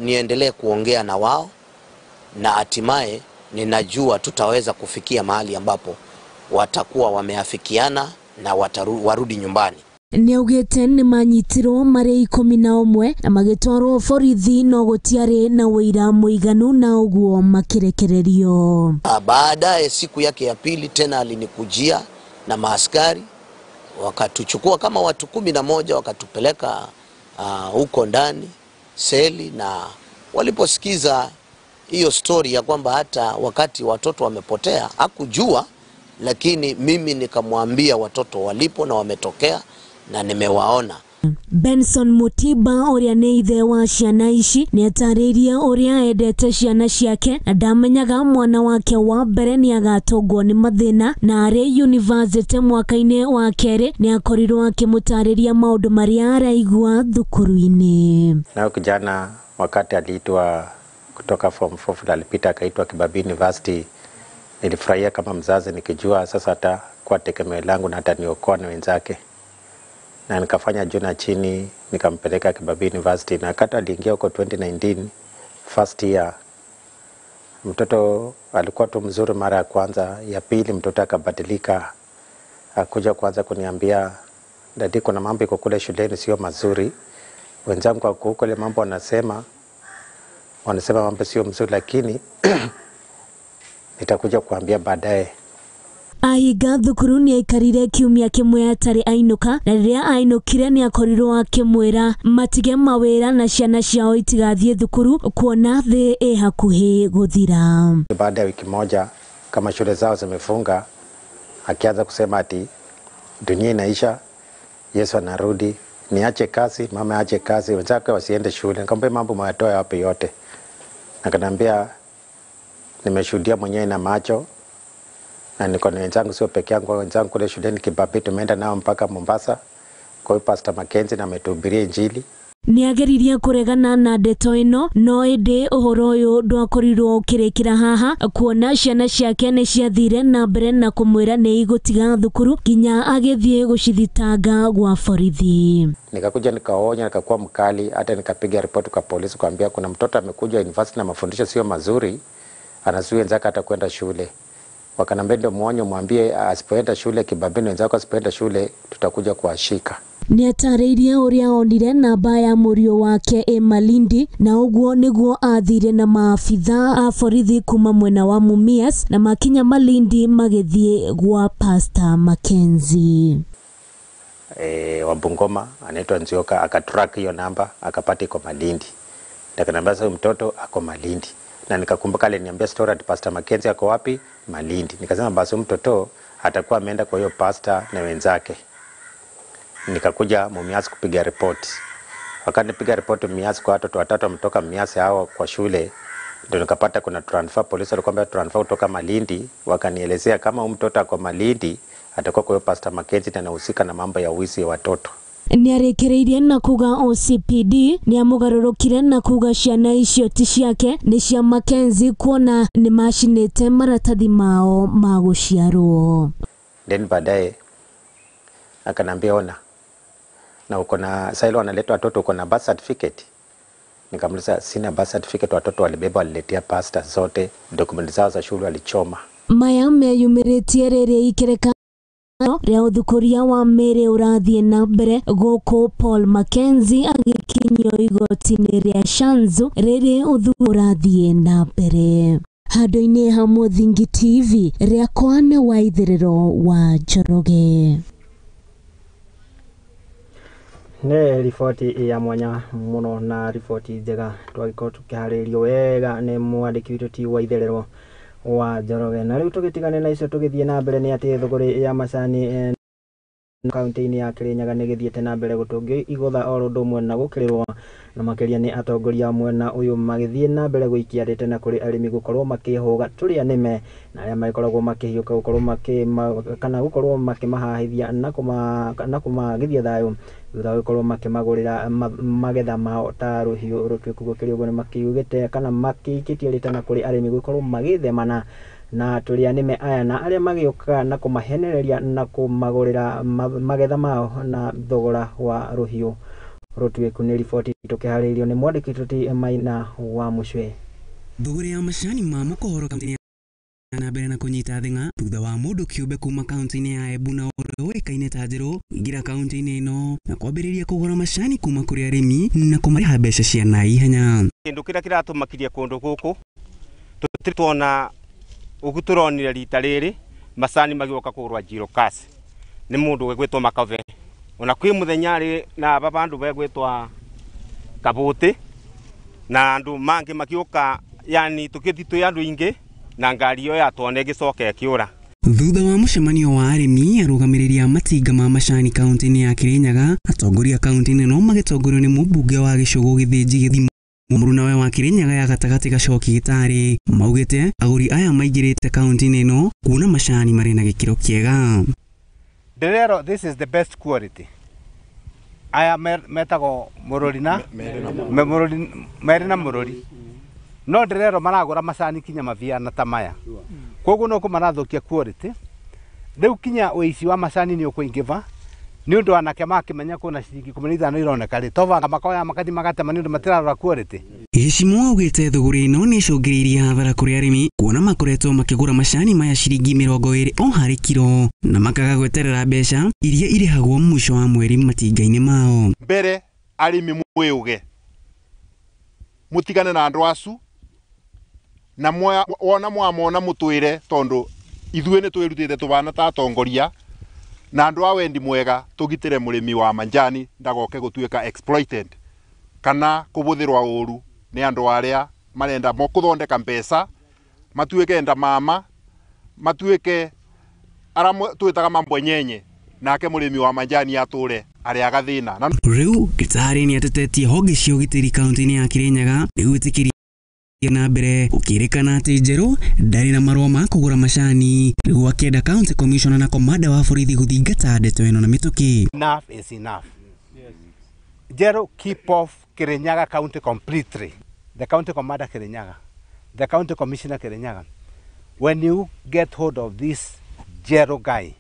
niendelee kuongea na wao, na hatimaye ninajua tutaweza kufikia mahali ambapo watakuwa wameafikiana na warudi nyumbani. Ni augite ni manyitirwo mari 11 na magitwarwo borithi no gutiari na wira muiganu na uguo makirekererio. Baadaye siku yake ya pili tena alinikujia na maaskari wakatuchukua kama watu 11 wakatupeleka huko ndani seli, na waliposikiza hiyo story ya kwamba hata wakati watoto wamepotea hakujua, lakini mimi nikamwambia watoto walipo na wametokea na nimewaona, Benson Mutiba uria ni ithe wa ciana ici ni atariria uria endete ciana ciake na ndamenyaga mwana wake wa mbere ni agatongwo ni mathina na ari university mwaka-ini wa keri ni akorirwo akimutariria maundu maria araigua thukuru-ini. Na kijana wakati aliitwa kutoka form 4 alipita akaitwa Kibabii University, nilifurahia kama mzazi nikijua sasa hata kwa tegemeo langu na hata niokoa na wenzake, na nikafanya juu na chini nikampeleka Kibabii University. Na kata aliingia huko 2019 first year, mtoto alikuwa tu mzuri mara ya kwanza. Ya pili mtoto akabadilika, akuja kwanza kuniambia, dadi, kuna mambo iko kule shuleni sio mazuri, wenzangu wako huko, ile mambo wanasema mambo sio mzuri, lakini nitakuja kuambia baadaye. Ahiga thukuru ni aikarire kiumia kimwe atari ainuka, na riria ainukire ni akorirwo akimwira matige mawira na ciana ciao itigathie thukuru kuona thi i hakuhi guthira. Baada ya wiki moja kama shule zao zimefunga, akianza kusema ati dunia inaisha, Yesu anarudi, niache kazi, mama aache kazi, wenzake wasiende shule. Nikamwambia mambo mwatoa wapi yote? Akaniambia nimeshuhudia mwenyewe na macho, na niko na wenzangu, sio peke yangu, wenzangu kule shuleni Kibabii tumeenda nao mpaka Mombasa kwa hiyo Pastor Mackenzie na ametuhubiria Injili. Ni ageririe kuregana na ndeto ino, no indi uhoro uyu ndwakorirwo ukirikira haha, kuona ciana ciake ni ciathire na mbere na kumwira ni igutiga thukuru nginya agithie gucithitanga gwa borithi. Nikakuja nikaonya, nikakuwa mkali, hata nikapiga ripoti kwa polisi kuambia kuna mtoto amekuja university na mafundisho sio mazuri, anazuia wenzake hata kwenda shule. Wakanambia ndio muonyo, mwambie asipoenda shule Kibabii, wenzake asipoenda shule tutakuja kuashika. Ni ataririe uria onire namba ya murio wake e Malindi, na uguo niguo athire na maafitha a borithi kuma mwena wa Mumias na makinya Malindi magithie gwa Pastor Mackenzie. Wa Bungoma anaitwa Nzioka akatrack hiyo namba akapata iko Malindi. Nikamwambia sasa mtoto ako Malindi. Na nikakumbuka aliniambia story at Pastor Mackenzie ako wapi? Malindi. Nikasema basi mtoto atakuwa ameenda kwa hiyo pastor na wenzake. Nikakuja Mumias kupiga report. Wakati nipiga report Mumias kwa watoto watatu wametoka Mumias hao kwa shule, ndio nikapata kuna transfer. Polisi walikwambia transfer kutoka Malindi, wakanielezea kama mtoto ako Malindi atakuwa kwa hiyo Pastor Mackenzie na anahusika na mambo ya wizi wa watoto. Ni arekereirie na kuga OCPD ni amugarurukire na kuga ciana icio ti ciake ni cia Mackenzie, kuona ni macinite maratathi mao ma guciarwo. Then baadaye akanambia ona, na uko na sailo analeta watoto, uko na birth certificate? Nikamuliza sina birth certificate. Watoto walibeba, waliletea pastor zote, dokumenti zao za shule walichoma. Maya meyumiritie riri ikereka ria uthukuria wa mere urathie na mbere guku Paul Mackenzie agikinyio igoti-ini ria Shanzu riri uthukuria urathie na mbere. Handu-ini ha Muthingi TV riakwa ni Waithiriro wa Njoroge. Nĩ riboti ya mwanya mũno na riboti njega twagikorwo tukĩharĩrio wega nĩ mwandĩki witũ ti Waithiriro wa Njoroge. Na rĩu tũgĩtigane na icio tũgĩthiĩ na mbere nĩ atĩ thũgũrĩ ya macani kaunti-inĩ ya Kirinyaga nĩ gĩthiĩte na mbere gũtũngio igũtha o ũndũ ũmwe na gũkĩrĩrwo, na makĩria nĩ atongoria mwena ũyũ magĩthiĩ na mbere gũikia ndete na kũrĩ arĩmi gũkorwo makĩhũga tũrĩa nĩme na arĩa makoragwo makĩhiũka gũkorwo kana gũkorwo makĩmahahithia na kũmagithia thayũ thutha wa gũkorwo makĩmagũrĩra magetha mao ta rũhiũ rũtuĩku. Gũkĩrĩ ũguo nĩ makiugĩte kana makĩikĩtie ndete na kũrĩ arĩmi gũkorwo magĩthemana na tũrĩa nĩme aya na arĩa magĩũka na kũmahenereria na kũmagũrĩra magetha mao na thogora wa rũhiũ rũtuĩku. Nĩ riboti tũkĩharĩirio nĩ mwandĩki witũ Maina wa Mucwe. Thũgũrĩ ya macani ma Mohoro kaunti na mbere na kũnyita thing'a thutha wa mũndũ kĩũmbe kuma kaunti-inĩ ya Embu na ũrĩa ũĩkaine ta Njerũ kũingĩra kaunti-inĩ ĩno na kwambĩrĩria kũgũra macani kuma kũrĩ arĩmi na kũmarĩha mbeca cia naihenya. Kĩndũ kĩrĩa kĩratũmakirie kũndũ gũkũ tũtirĩ tuona ũguo tũronire rita rĩrĩ macani magĩũka kũgũrwa Njiro Kasi nĩ mũndũ wĩgwĩtwo Makove, ona kwĩ mũthenya rĩ na babandu begwĩtwa Kabũti na andũ mangĩ magĩũka, yani tũkĩthi twĩ andũ ingĩ na ngari ĩyo yatwone ĩgĩcoka ĩkĩũra. Thutha wa mucemanio wa arimi arũgamĩrĩri matinga ma macani kaunti-inĩ ya Kirinyaga, atongoria kaunti-inĩ no magĩtongorio nĩ mũmbunge wa gĩcũgũ gĩthĩnji Gĩthimo Mũmũruna wa Kirinyaga ya gatagatĩ Gacoki Gitari maugĩte agũri aya maingĩrĩte kaunti-inĩ ĩno kuona macani marĩ na gĩkĩro kĩega. Nderero, this is the best quality. Aya metago mũrũri na merĩ na mũrũri. No nderero maragũra macani kinya maviana ta maya. Koguo no kũmarathũkia quality. Rĩu kinya ũici wa macani nĩ ũkũingĩva. Nĩ ũndũ anake makĩmenya kũna ciringi 15 ironeka rĩ. Tovanga makoya makathi magatema nĩ ũndũ matirarora quality. Heshimo augĩte thũgũrĩ ĩno nĩ icũngĩrĩirie hathara kũrĩ arĩmi kuona makoretwo makĩgũra macani maya ciringi 20 o harĩ kilo na makaga gweterera mbeca iria irĩhagwo mũico wa mweri matinga-inĩ mao. Mbere arĩmi mwĩũge mutigane na andũ acu na wona mwamona mũtwĩre tondũ ithuĩ nĩ twĩrutĩte tũbana ta atongoria na andũ a wendi mwega tũgitĩre mũrĩmi wa manjani ndagoke gũtuĩka exploited kana kũbũthĩrwa ũru nĩ andũ arĩa marenda kũthondeka mbeca matuĩke enda mama matuĩke ara twĩtaga mambo nyenye nake mũrĩmi wa manjani atũre arĩ agathĩna. Rĩu Gitari nĩ atetetie honge cia ũgitĩri kaunti-inĩ ya Kirinyaga nĩguo ĩtĩkĩrie na mbere ũkĩrĩkana atĩ Njerũ ndarĩ na marũa ma kũgũra macani nĩguo akĩenda county commissioner na komanda wa borithi gũthingata ndeto ĩno na mĩtũkĩ. Enough is enough. Njerũ keep off Kirinyaga county completely. The county commander Kirinyaga, the county commissioner Kirinyaga. When you get hold of this Njerũ guy,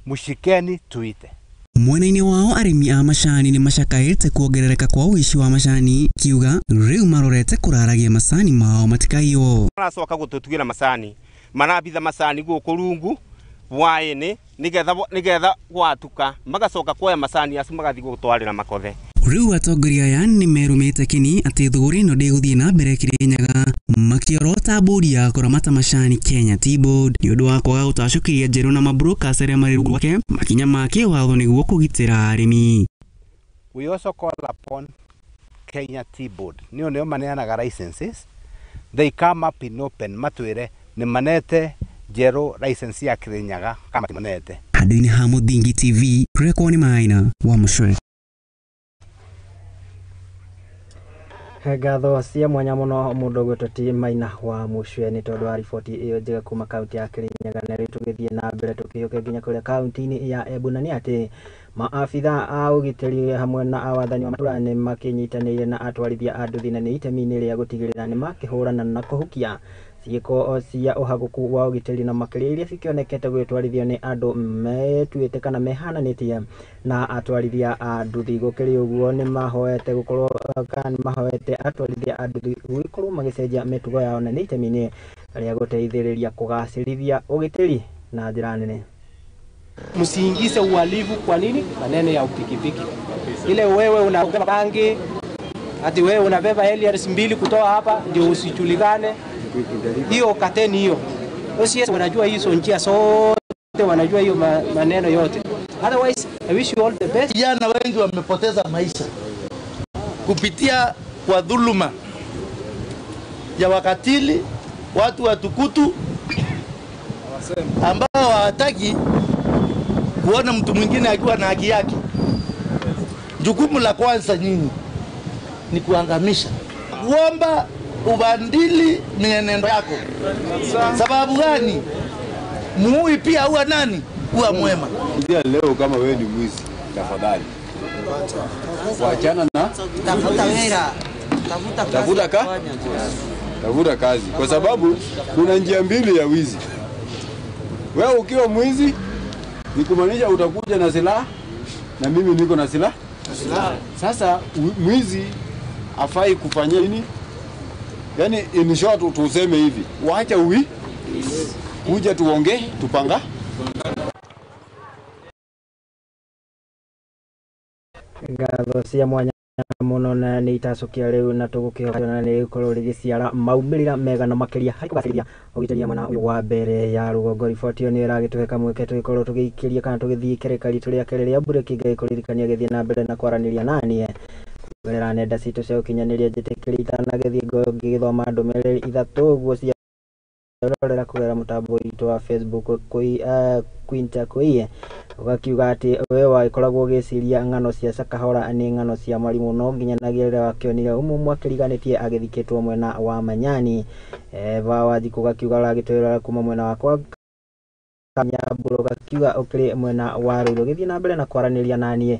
mushikeni tuite. Mwena-inĩ wao arĩmi a macani nĩ macakaĩte kuongerereka kwa ũici wa macani kiuga rĩu marorete kũraragia macani mao matikaiywo. Maracoka gũtũtugĩra macani marabitha macani gũkũ rungu hwaĩ-inĩ nĩgetha gwatuka magacoka kuoya macani acu magathi gũtwarĩra makothe. Rĩu atongoria aya nĩ merũmĩte kini atĩ thũgũrĩ ĩno ndĩgũthiĩ na mbere Kirinyaga makĩorota bodi ya kũramata macani Kenya Tea Board nĩ ũndũ wa kwaga gũtacũkĩria Njerũ na mabrokers arĩa marĩ rungu rwake makinya ma kĩwatho nĩguo kũgitĩra arĩmi. We also call upon Kenya Tea Board nĩo maneanaga licenses, they come up in open matwĩre nĩ manete Njerũ license ya Kirinyaga kama timanete. Handũ-inĩ ha Mũthingi TV rekwo nĩ Maina wa Mũcwe. Ngatho cia mwanya mũno mũndũ gwĩtwo Maina wa Mũcwe nĩ tondũ wa riboti ĩyo njega kuma kaunti ya Kirinyaga na rĩu tũgĩthiĩ na mbere tũkĩũke nginya kũrĩa kaunti-inĩ ya Embu na nĩ atĩ maabitha a ũgitĩri hamwe na awathani wa matũra nĩ makĩnyitanĩire na atwarithia a nduthi na nĩ itemi-inĩ rĩa gũtigĩrĩra nĩ makĩhũrana na kũhukia ciĩko cia ũhagũku wa ũgitĩri na makĩria iria cikĩonekete gwĩtwarithio nĩ andũ metuĩte kana mehananĩtie na atwarithia a nduthi. Gũkĩrĩ ũguo nĩ mahoete gũkorwo kana nĩ mahoete atwarithia a nduthi gũkorwo magĩcenjia mĩtugo yao na nĩ itemi-inĩ rĩa gũteithĩrĩria kũgacĩrithia ũgitĩri na njĩra nene. Msiingize uhalifu. Kwa nini? Maneno ya pikipiki ile wewe unabeba bangi ati wewe unabeba LRS 2 kutoa hapa ndio usijulikane. Hiyo kateni hiyo. Sisi wanajua hizo njia zote, wanajua hiyo maneno yote. Otherwise, I wish you all the best. Vijana wengi wamepoteza maisha kupitia kwa dhuluma ya wakatili, watu watukutu ambao hawataki kuona mtu mwingine akiwa na haki yake. Jukumu la kwanza nyinyi ni kuangamisha, kuomba ubandili mienendo yako. Sababu gani? Muui pia huwa nani? Huwa mwema. Ndio leo kama wewe ni mwizi, tafadhali waachana na tafuta kazi, kwa sababu kuna njia mbili ya wizi. Wewe ukiwa mwizi ni kumaanisha utakuja na silaha na mimi niko na silaha. Sasa mwizi afai kufanya nini? Yani in short tuseme hivi, waacha kuja tuongee tupanga. Ngatho cia mwanya mũno na nĩ itacokia rĩu na tũgũkĩhoka na nĩ gũkorwo rĩgĩciara maumĩrĩra mega na makĩria harĩ kũgacĩrithia ũgitĩri mwena wa mbere ya rũgongo. Riboti ĩyo nĩ ĩragĩtũhe kamweke tũgĩkorwo tũgĩikĩria kana tũgĩthiĩ kĩrĩka ritũ rĩa kerĩ rĩa breaking kũririkania gĩthiĩ na mbere na kwaranĩria naniĩ kũgerera nenda citũ cia ũkinyanĩria njĩtĩkĩrĩte na gĩthiĩ ngĩgĩthoma ndũmĩrĩri ithatũ guo cia urorera kugera mutambo witũ wa Facebook Quinta Koiye ugakiuga ati we wakoragwo giciria ng'ano cia Sakahora ni ng'ano cia mwarimu no nginyanagia rĩrĩa wakĩonire umwe akĩriganĩtie agĩthikĩtwo mwena wa Manyani Wanjikũ gakiuga ũragĩtwĩra kuma mwena wakwa Kanyambũro gakiuga ũkĩrĩ mwena wa Rũirũ gĩthiĩ na mbere na kwaranĩria naniĩ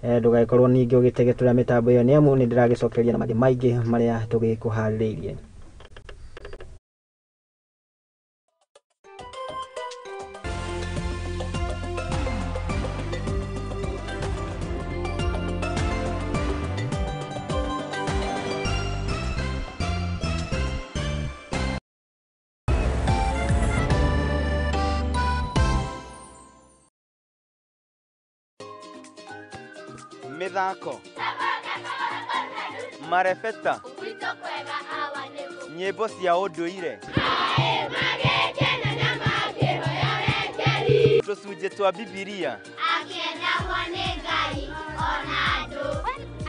ndũgagĩkorwo ningĩ ũgĩtegetũra mĩtambo ĩyo nĩamu nĩ ndĩragĩcokeria na maingĩ marĩa tũgĩkũharĩrĩirie. Mithako marebeta nyĩmbo cia ũndũire tũcunjĩ twa Bibilia akĩendagwo nĩ Ngai ona andũ.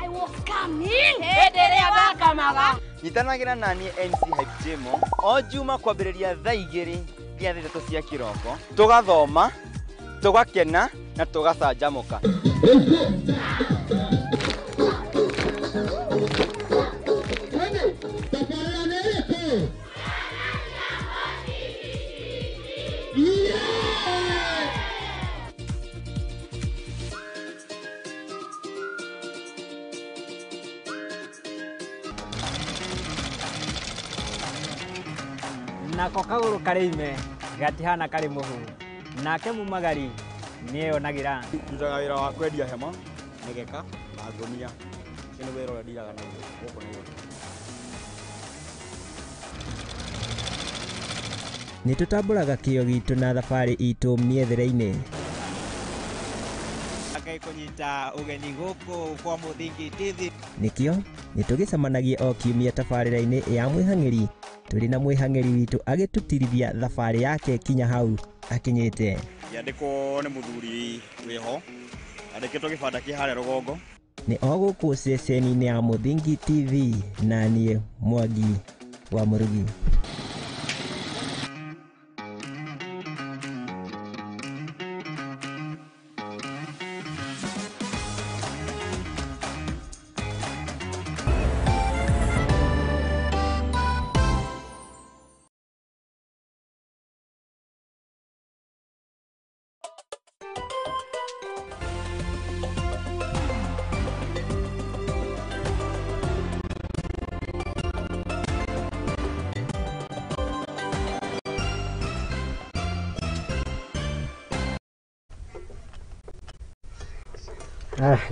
I was coming hĩndĩ ĩrĩa thakamaga. Nyitanagĩra naniĩ MC Hype Jemo o Juma kwambĩrĩria thaa 2 nginya thaa 3 cia kĩroko tũgathoma tũgakena na tũgacanjamũka. Nako kagũrũ karĩime gatihana karĩ mũhu nake mumagari nĩeyonagira. Ndutaga wĩra wa kwendia hema mĩgeka na ngũnia nĩ wĩra ũrĩa ndiraga naguo gũkũ Nairobi. Nĩtũtambũraga kĩyo gitũ na thabarĩ itũ mĩethere-inĩ. Akai kũnyita ũgeni gũkũ kwa Mũthingi TV. Nĩkĩo nĩtũgĩcemanagia o kiumia tabarĩra-inĩ ya mwĩhang'ĩri tũrĩ na mwĩhang'ĩri witũ agĩtũtirithia thabarĩ yake kinya hau akinyĩte. Yandĩkwo nĩ mũthuri wĩho andĩkĩtwo gĩbanda kĩ harĩa rũgongo. Nĩ o gũkũ ceceni-inĩ ya Mũthingi TV na niĩ Mwangi wa Murugi.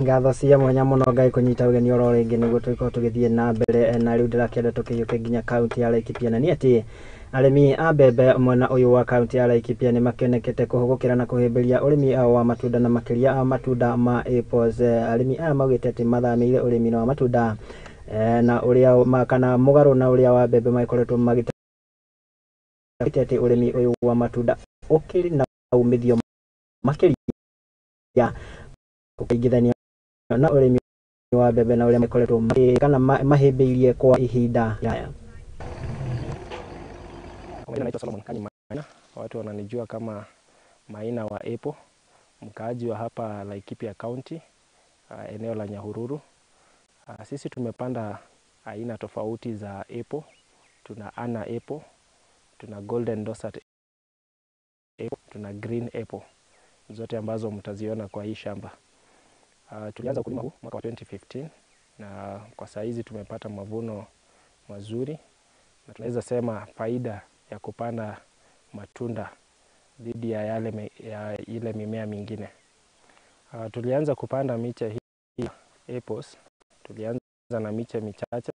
Ngatho cia mwanya mũno Ngai kũnyita ũgeni oro rĩngĩ nĩguo tũkorwo tũgĩthiĩ na mbere na rĩu ndĩrakĩenda tũkĩiyũke nginya kaunti ya Laikipia na nĩ atĩ arĩmi a mbembe mwena ũyũ wa kaunti ya Laikipia nĩ makĩonekete kũhũgũkĩra na kũhĩmbĩria ũrĩmi wa matunda na makĩria matunda ma apples. Arĩmi aya maugĩte atĩ mathamĩire ũrĩmi wa matunda na ũrĩa kana mũgarũ na ũrĩa wa mbembe makoretwo magĩte atĩ ũrĩmi ũyũ wa matunda ũkĩrĩ na umithio makĩria ũkĩingithania na ũrĩmi wa mbembe na ũrĩa makoretwo kana mahĩmbĩirie kwa ihinda rĩaya. Naitwa Solomon Kanyimana, watu wananijua kama Maina wa Apple, mkaaji wa hapa Laikipia County, eneo la Nyahururu. Sisi tumepanda aina tofauti za Apple, tuna Anna Apple, tuna Golden Dosat Apple, tuna Green Apple, zote ambazo mtaziona kwa hii shamba. Tulianza kulima huu mwaka wa 2015 na kwa saizi tumepata mavuno mazuri na tunaweza sema faida ya kupanda matunda dhidi ya ile mimea mingine. Tulianza kupanda miche hii apples, tulianza na miche michache,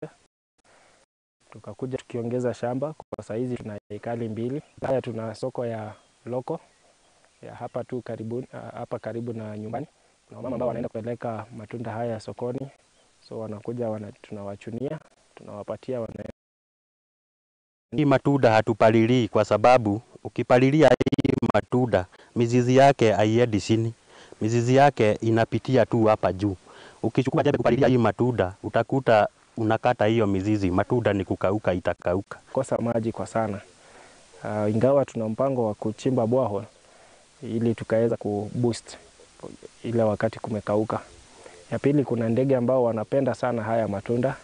tukakuja tukiongeza shamba. Kwa saizi tuna ekari 2. Haya tuna soko ya loko ya hapa tu karibu, hapa karibu na nyumbani. Kuna mama ambao wanaenda kupeleka matunda haya sokoni, so wanakuja tunawachunia, tunawapatia Hii matunda hatupalilii kwa sababu ukipalilia hii matunda mizizi yake haiendi chini. Mizizi yake inapitia tu hapa juu. Ukichukua jembe kupalilia hii matunda utakuta unakata hiyo mizizi, matunda ni kukauka, itakauka. Kosa maji kwa sana. Ingawa tuna mpango wa kuchimba borehole ili tukaweza kuboost ile wakati kumekauka. Ya pili, kuna ndege ambao wanapenda sana haya matunda,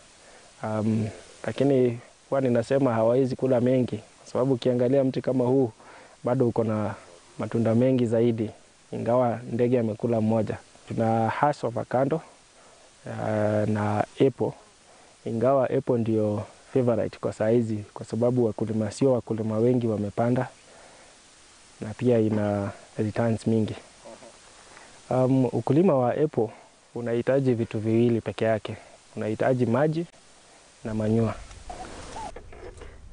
lakini huwa ninasema hawawezi kula mengi, kwa sababu ukiangalia mti kama huu bado uko na matunda mengi zaidi, ingawa ndege amekula mmoja. Tuna hass avocado na apple, ingawa apple ndio favorite kwa saizi, kwa sababu wakulima wengi wamepanda na pia ina returns mingi. Ukulima wa apple unahitaji vitu viwili peke yake. Unahitaji maji na manyua.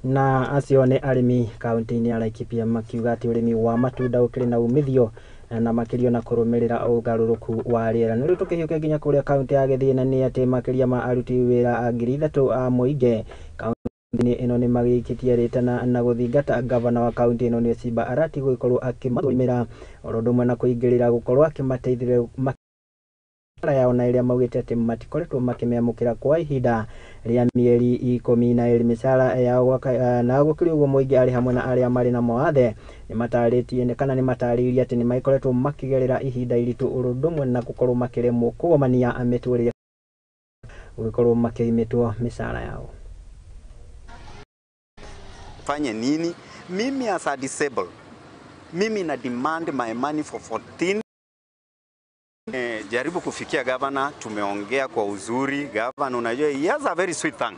Na acio nĩ arĩmi kaunti-inĩ ya Laikipia makiuga atĩ ũrĩmi wa matunda ũkĩrĩ na umithio na makĩria na kũrũmĩrĩra ũgarũrũku wa rĩera. Nĩ rĩu tũkĩhiũke nginya kũrĩa kaunti ya Gĩthii, na nĩ atĩ makĩria ma aruti wĩra 3,000 a mũingĩ kaunti ĩno nĩ magĩikĩtie rĩtana na gũthingata gavana wa kaunti ĩno nĩ Simba Arati gũgĩkorwo akĩmathũrimĩra oro ũndũ ũmwe na kũingĩrĩra gũkorwo akĩmateithĩrĩria yao na ĩrĩa maugĩte atĩ matikoretwo makĩmĩamũkĩra kwa ihinda rĩa mĩeri 12 mĩcara yao, na gũkĩrĩ ũguo mũingĩ arĩ hamwe na arĩa marĩ na mawathe nĩ matarĩtie kana nĩ matarĩirie atĩ nĩ magĩkoretwo makĩgerera ihinda iritũ oro ũndũ ũmwe na gũkorwo makĩremwo kũgomania mĩtũrĩre gũgĩkorwo makĩimĩtwo mĩcara yao. Fanye nini? Mimi as a disabled, mimi na demand my money for 14. Jaribu kufikia gavana, tumeongea kwa uzuri. Gavana unajua, he has a very sweet tongue.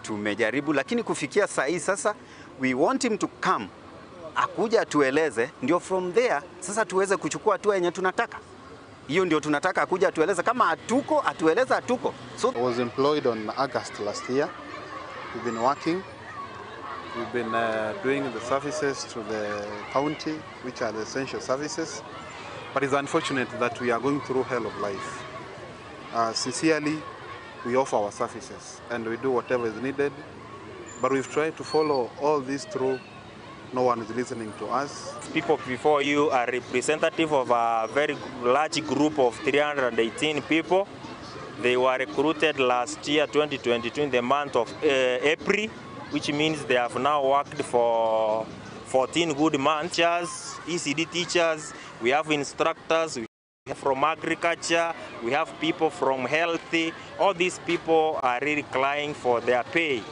Tumejaribu, lakini kufikia saa hii sasa, we want him to come, akuja tueleze, ndio from there sasa tuweze kuchukua hatua yenye tunataka. Hiyo ndio tunataka, akuja atueleze, kama hatuko atueleze hatuko. So I was employed on August last year. We've been working. We've been doing the services to the county, which are the essential services. But it's unfortunate that we are going through hell of life. Sincerely, we offer our services and we do whatever is needed. But we've tried to follow all this through. No one is listening to us. People before you are representative of a very large group of 318 people. They were recruited last year, 2022, in the month of April, which means they have now worked for 14 good months. ECD teachers, we have instructors, we have from agriculture, we have people from health. All these people are really crying for their pay.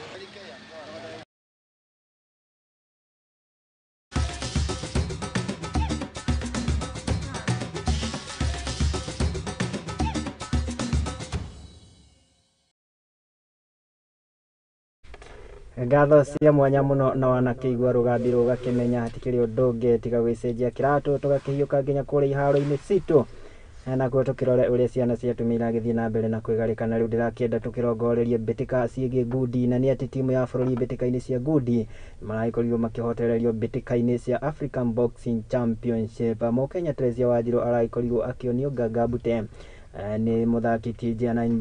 Ngatho cia mwanya muno na wanakĩigua rũgambi rũgakĩmenya hatikĩrĩ ũndũ ũngĩ tiga gwĩcenjia kĩratũ tũgakĩhiũka nginya kũrĩa iharo-inĩ citũ nakuo tũkĩrore ũrĩa ciana cia atumia iragĩthiĩ na mbere na kwĩgarĩka. Na rĩu ndĩrakĩenda tũkĩrongorerie mbĩtĩka ciĩgiĩ ngundi, na nĩ atĩ timu ya bũrũri mbĩtĩka-inĩ cia ngundi maragĩkorirwo makĩhotererio mbĩtĩka-inĩ cia African Boxing Championship. Mũkenya Teresia Wanjiru aragĩkorirwo akĩonio ngangambute nĩ mũthaki ti Jianain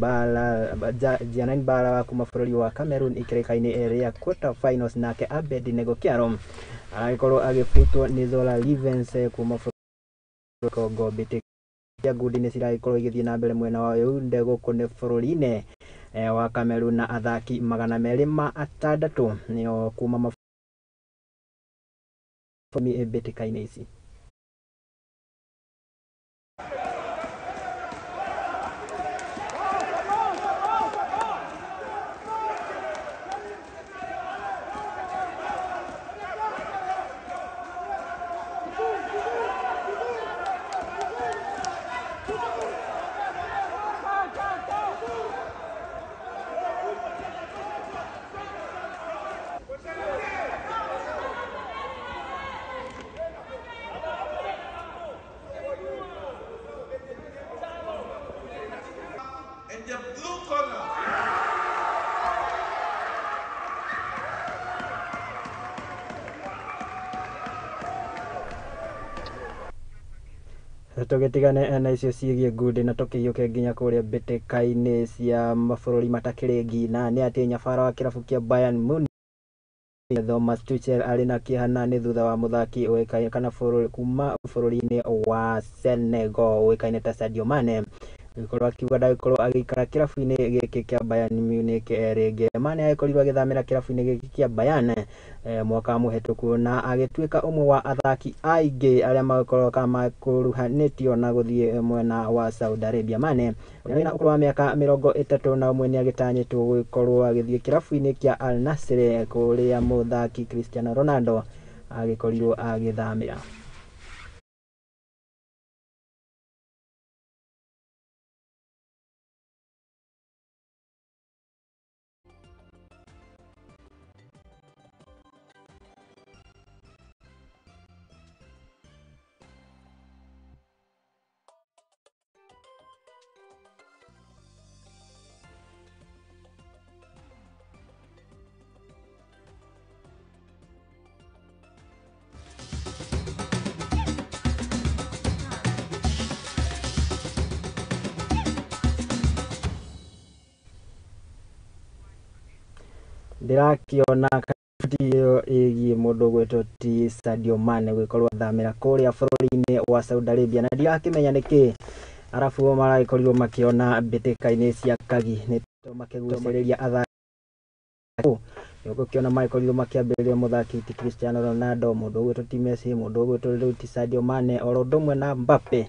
Bala wa kuma bũrũri wa Cameroon ikĩrĩka-inĩ rĩa quarter finals, nake Abednego Kiaro aragĩkorwo agĩbutwo nĩ Zola Livens kuma bũrũri Congo. Mbĩtĩka cia ngundi nĩ ciragĩkorwo igĩthiĩ na mbere mwena wa Yaounde gũkũ nĩ bũrũri-inĩ wa Cameroon, na athaki 260 nĩo kuma mabũrũri mbĩtĩka-inĩ ici. Tũgĩtigane na icio ciĩgiĩ ngundi na tũkĩhiũke nginya kũrĩa mbĩtĩka-inĩ cia mabũrũri matakĩrĩ ngina, nĩ atĩ nyabara wa kĩrabu kĩa Bayern Munich Thomas Tuchel arĩ na kĩeha na nĩ thutha wa mũthaki ũĩkaine kana kuma bũrũri-inĩ wa Senegal ũĩkaine ta Sadio Mane gikorwo akiuga ndagikorwo agikara kirabu-ini giki kia Bayern Munich rĩngĩ. Mane agĩkorirwo agĩthamĩra kirabu-ini giki kia Bayern mwaka mũhetũku na agĩtuĩka ũmwe wa athaki aingĩ arĩa magĩkorwo kana makuruhanĩtio na gũthiĩ mwena wa Saudi Arabia. Mane ũrĩa ũkũrũ wa mĩaka 31 nĩ agĩtanyĩtwo gũgĩkorwo agĩthiĩ kirabu-ini kia Al Nassr kũrĩa mũthaki Cristiano Ronaldo agĩkorirwo agĩthamĩra. Ndĩrakĩona video ĩgiĩ mũndũ ũgwĩtwo ti Sadio Mane gũgĩkorwo athamĩra kũrĩa bũrũri-inĩ wa Saudi Arabia, na ndirakĩmenya nĩkĩ arabu maragĩkorirwo makĩona mbĩtĩka-inĩ cia kagi nĩ makĩgucĩrĩria athaki. Ũgũkĩona magĩkorirwo makĩambĩrĩria mũthaki ti Cristiano Ronaldo, mũndũ ũgwĩtwo ti Messi, mũndũ ũgwĩtwo rĩu ti Sadio Mane, oro ũndũ ũmwe na Mbappe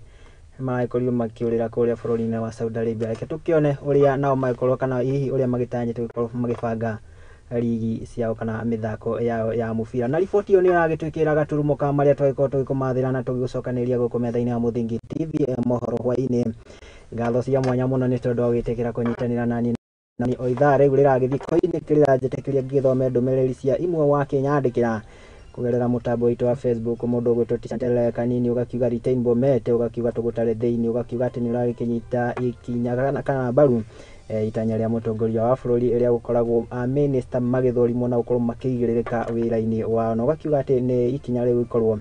magĩkorirwo makĩũrĩra kũrĩa bũrũri-inĩ wa Saudi Arabia. Reke tũkĩone ũrĩa nao magĩkorwo kana hihi ũrĩa magĩtanyĩtwo gũkorwo magĩbanga ligi ciao kana mĩthako yao ya mũbira. Na riboti ĩyo nĩ ĩragĩtwĩkĩra gaturumo ka marĩa twagĩkorwo tũgĩkũmathĩra na tũgĩgũcokanĩria gũkũ metha-inĩ ya Mũthingi TV mohoro hwainĩ. Ngatho cia mwanya mũno nĩ tondũ wa gwĩtĩkĩra kũnyitanĩra nani o ithaa rĩu rĩragĩthiĩ koinĩ kĩrĩranjĩtĩkĩria ngĩthome ndũmĩrĩri cia imwe wakĩnyandĩkĩra kũgerera mũtambo witũ wa Facebook. Mũndũ ũgwĩtwo Tichantele kanini ũgakiuga retain Bomet, ũgakiuga tũgũtarĩ thĩinĩ, ũgakiuga atĩ nĩ ũragĩkĩnyita ikinya kana mbaru itanya rĩa mũtongoria wa bũrũri ĩrĩa gũkoragwo minista magĩthũrimwo na gũkorwo makĩigĩrĩrĩka wĩra-inĩ wao, na ũgakiuga atĩ nĩ ikinya rĩu gũkorwo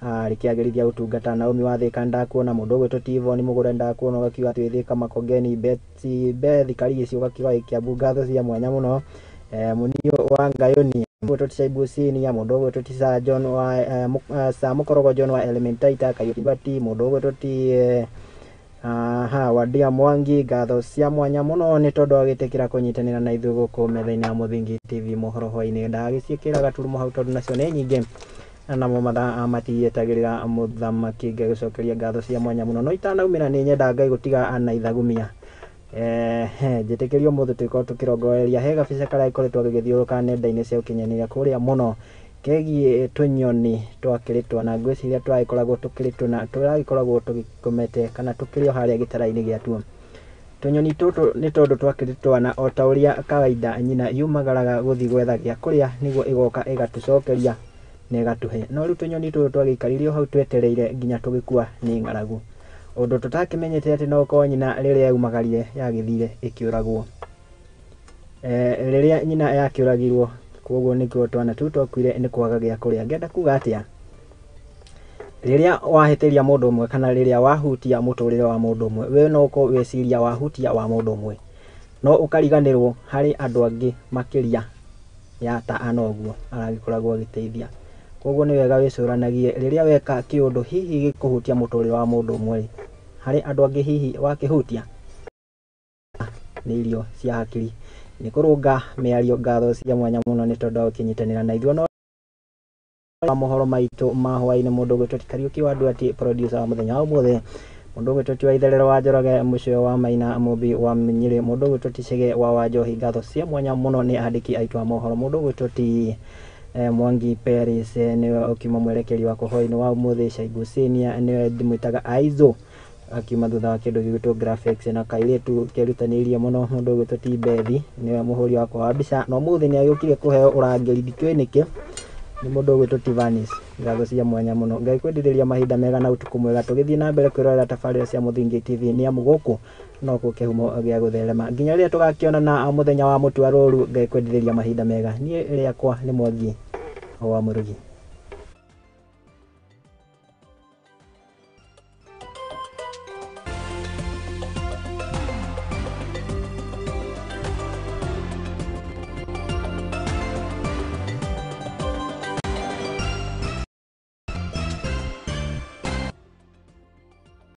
rĩkĩagĩrithia ũtungata. Naomi wa Thĩka ndakuona, mũndũ ũgwĩtwo Tivon Mũgũre ndakuona, ũgakiuga atĩ Thĩka Makongeni Beth Karigisi, ũgakiuga Kiambu ngatho cia mwanya mũno. Munio wa Ngayoni, mũndũ ũgwĩtwo Tichaibusinia, mũndũ ũgwĩtwo ti Sir John wa Sir Mũkorogo John wa Elementaita Kayotibati, mũndũ ũgwĩtwo ti Wadia Mwangi, ngatho cia mwanya mũno nĩ tondũ wa gwĩtĩkĩra kũnyitanĩra na ithuĩ gũkũ metha-inĩ ya Mũthingi TV mohoro hwainĩ. Ndagĩciĩkĩra gaturumo hau tondũ nacio nĩ nyingĩ namo mathaa matietagĩrĩra mũthamaki. Ngagĩcokeria ngatho cia mwanya mũno, no itanaumĩra nĩ nyenda Ngai gũtiga na ithagumia. Njĩtĩkĩrio mũthĩ tũkorwo tũkĩrongoreria he gabica karagĩkoretwo gagĩthiũrũrũka nenda-inĩ cia ũkinyanĩria kũrĩa mũno kegiĩ tũnyoni twakĩrĩ twana, ngwĩciria tũragĩkoragwo tũkĩrĩ tũna tũragĩkoragwo tũgĩkomete kana tũkĩrĩ o harĩa gĩtara-inĩ gĩatuo. Tũnyoni tũtũ nĩ tondũ twakĩrĩ twana o ta ũrĩa kawaida nyina yumagaraga gũthiĩ gwetha gĩa kũrĩa nĩguo ĩgoka ĩgatũcokeria na ĩgatũhe, no rĩu tũnyoni tũtũ twagĩikaririo o hau twetereire nginya tũgĩkua nĩ ng'aragu, ũndũ tũtakĩmenyete atĩ no gũkorwo nyina rĩrĩa yumagarire yagĩthire ĩkĩũragwo. Rĩrĩa nyina yakĩũragirwo, koguo nĩkĩo twana tũu twakuire nĩ kwaga gĩa kũrĩa. Ngenda kuga atĩa, rĩrĩa wahĩtĩria mũndũ ũmwe kana rĩrĩa wahutia mũtũrĩre wa mũndũ ũmwe, we no ũkorwo weciria wahutia wa mũndũ ũmwe, no ũkariganĩrwo harĩ andũ angĩ makĩria ya ta ana ũguo aragĩkoragwo agĩteithia. Koguo nĩ wega wĩcũranagie rĩrĩa weka kĩũndũ hihi gĩkũhutia mũtũrĩre wa mũndũ ũmwe, harĩ andũ angĩ hihi wakĩhutia. Nĩ irio cia hakiri, nĩ kũrũnga mĩario. Ngatho cia mwanya mũno nĩ tondũ wa gũkĩnyitanĩra na ithuĩ no mohoro maitũ ma hwainĩ. Mũndũ ũgwĩtwo ti Kariuki wa Nduati, producer wa mũthenya wa ũmũthĩ, mũndũ ũgwĩtwo ti wa Itherero wa Njoroge, mũcio wa Maina Mũmbi wa Nyĩrĩ, mũndũ ũgwĩtwo ti Chege wa Wanjohi. Ngatho cia mwanya mũno nĩ andĩki aitũ a mohoro, mũndũ ũgwĩtwo ti Mwangi Paris nĩwe ũkiuma mwerekeri wa hwainĩ wa ũmũthĩ. Chaibusinia nĩwe ndĩmwĩtaga Aizo akiuma thutha wa kĩndũ gĩgwĩtwo graphics na kairĩtu kĩrutanĩirie mũno. Mũndũ ũgwĩtwo ti Bethi nĩwe mũhũri wakwa wa mbica, na ũmũthĩ nĩ agĩũkire kũheo ũrangĩri ndikĩũĩ nĩkĩ, nĩ mũndũ ũgwĩtwo ti Vanis. Ngatho cia mwanya mũno, Ngai kwendithĩria mahinda mega na ũtukũ mwega, tũgĩthiĩ na mbere kwĩrorera tabarĩra cia Mũthingi TV nĩ amu gũkũ no kuo kĩhumo gĩa gũtherema. Nginya rĩrĩa tũgakĩonana mũthenya wa mũtua rũru, Ngai kwendithĩria mahinda mega. Niĩ rĩakwa nĩ Mwangi wa Murugi.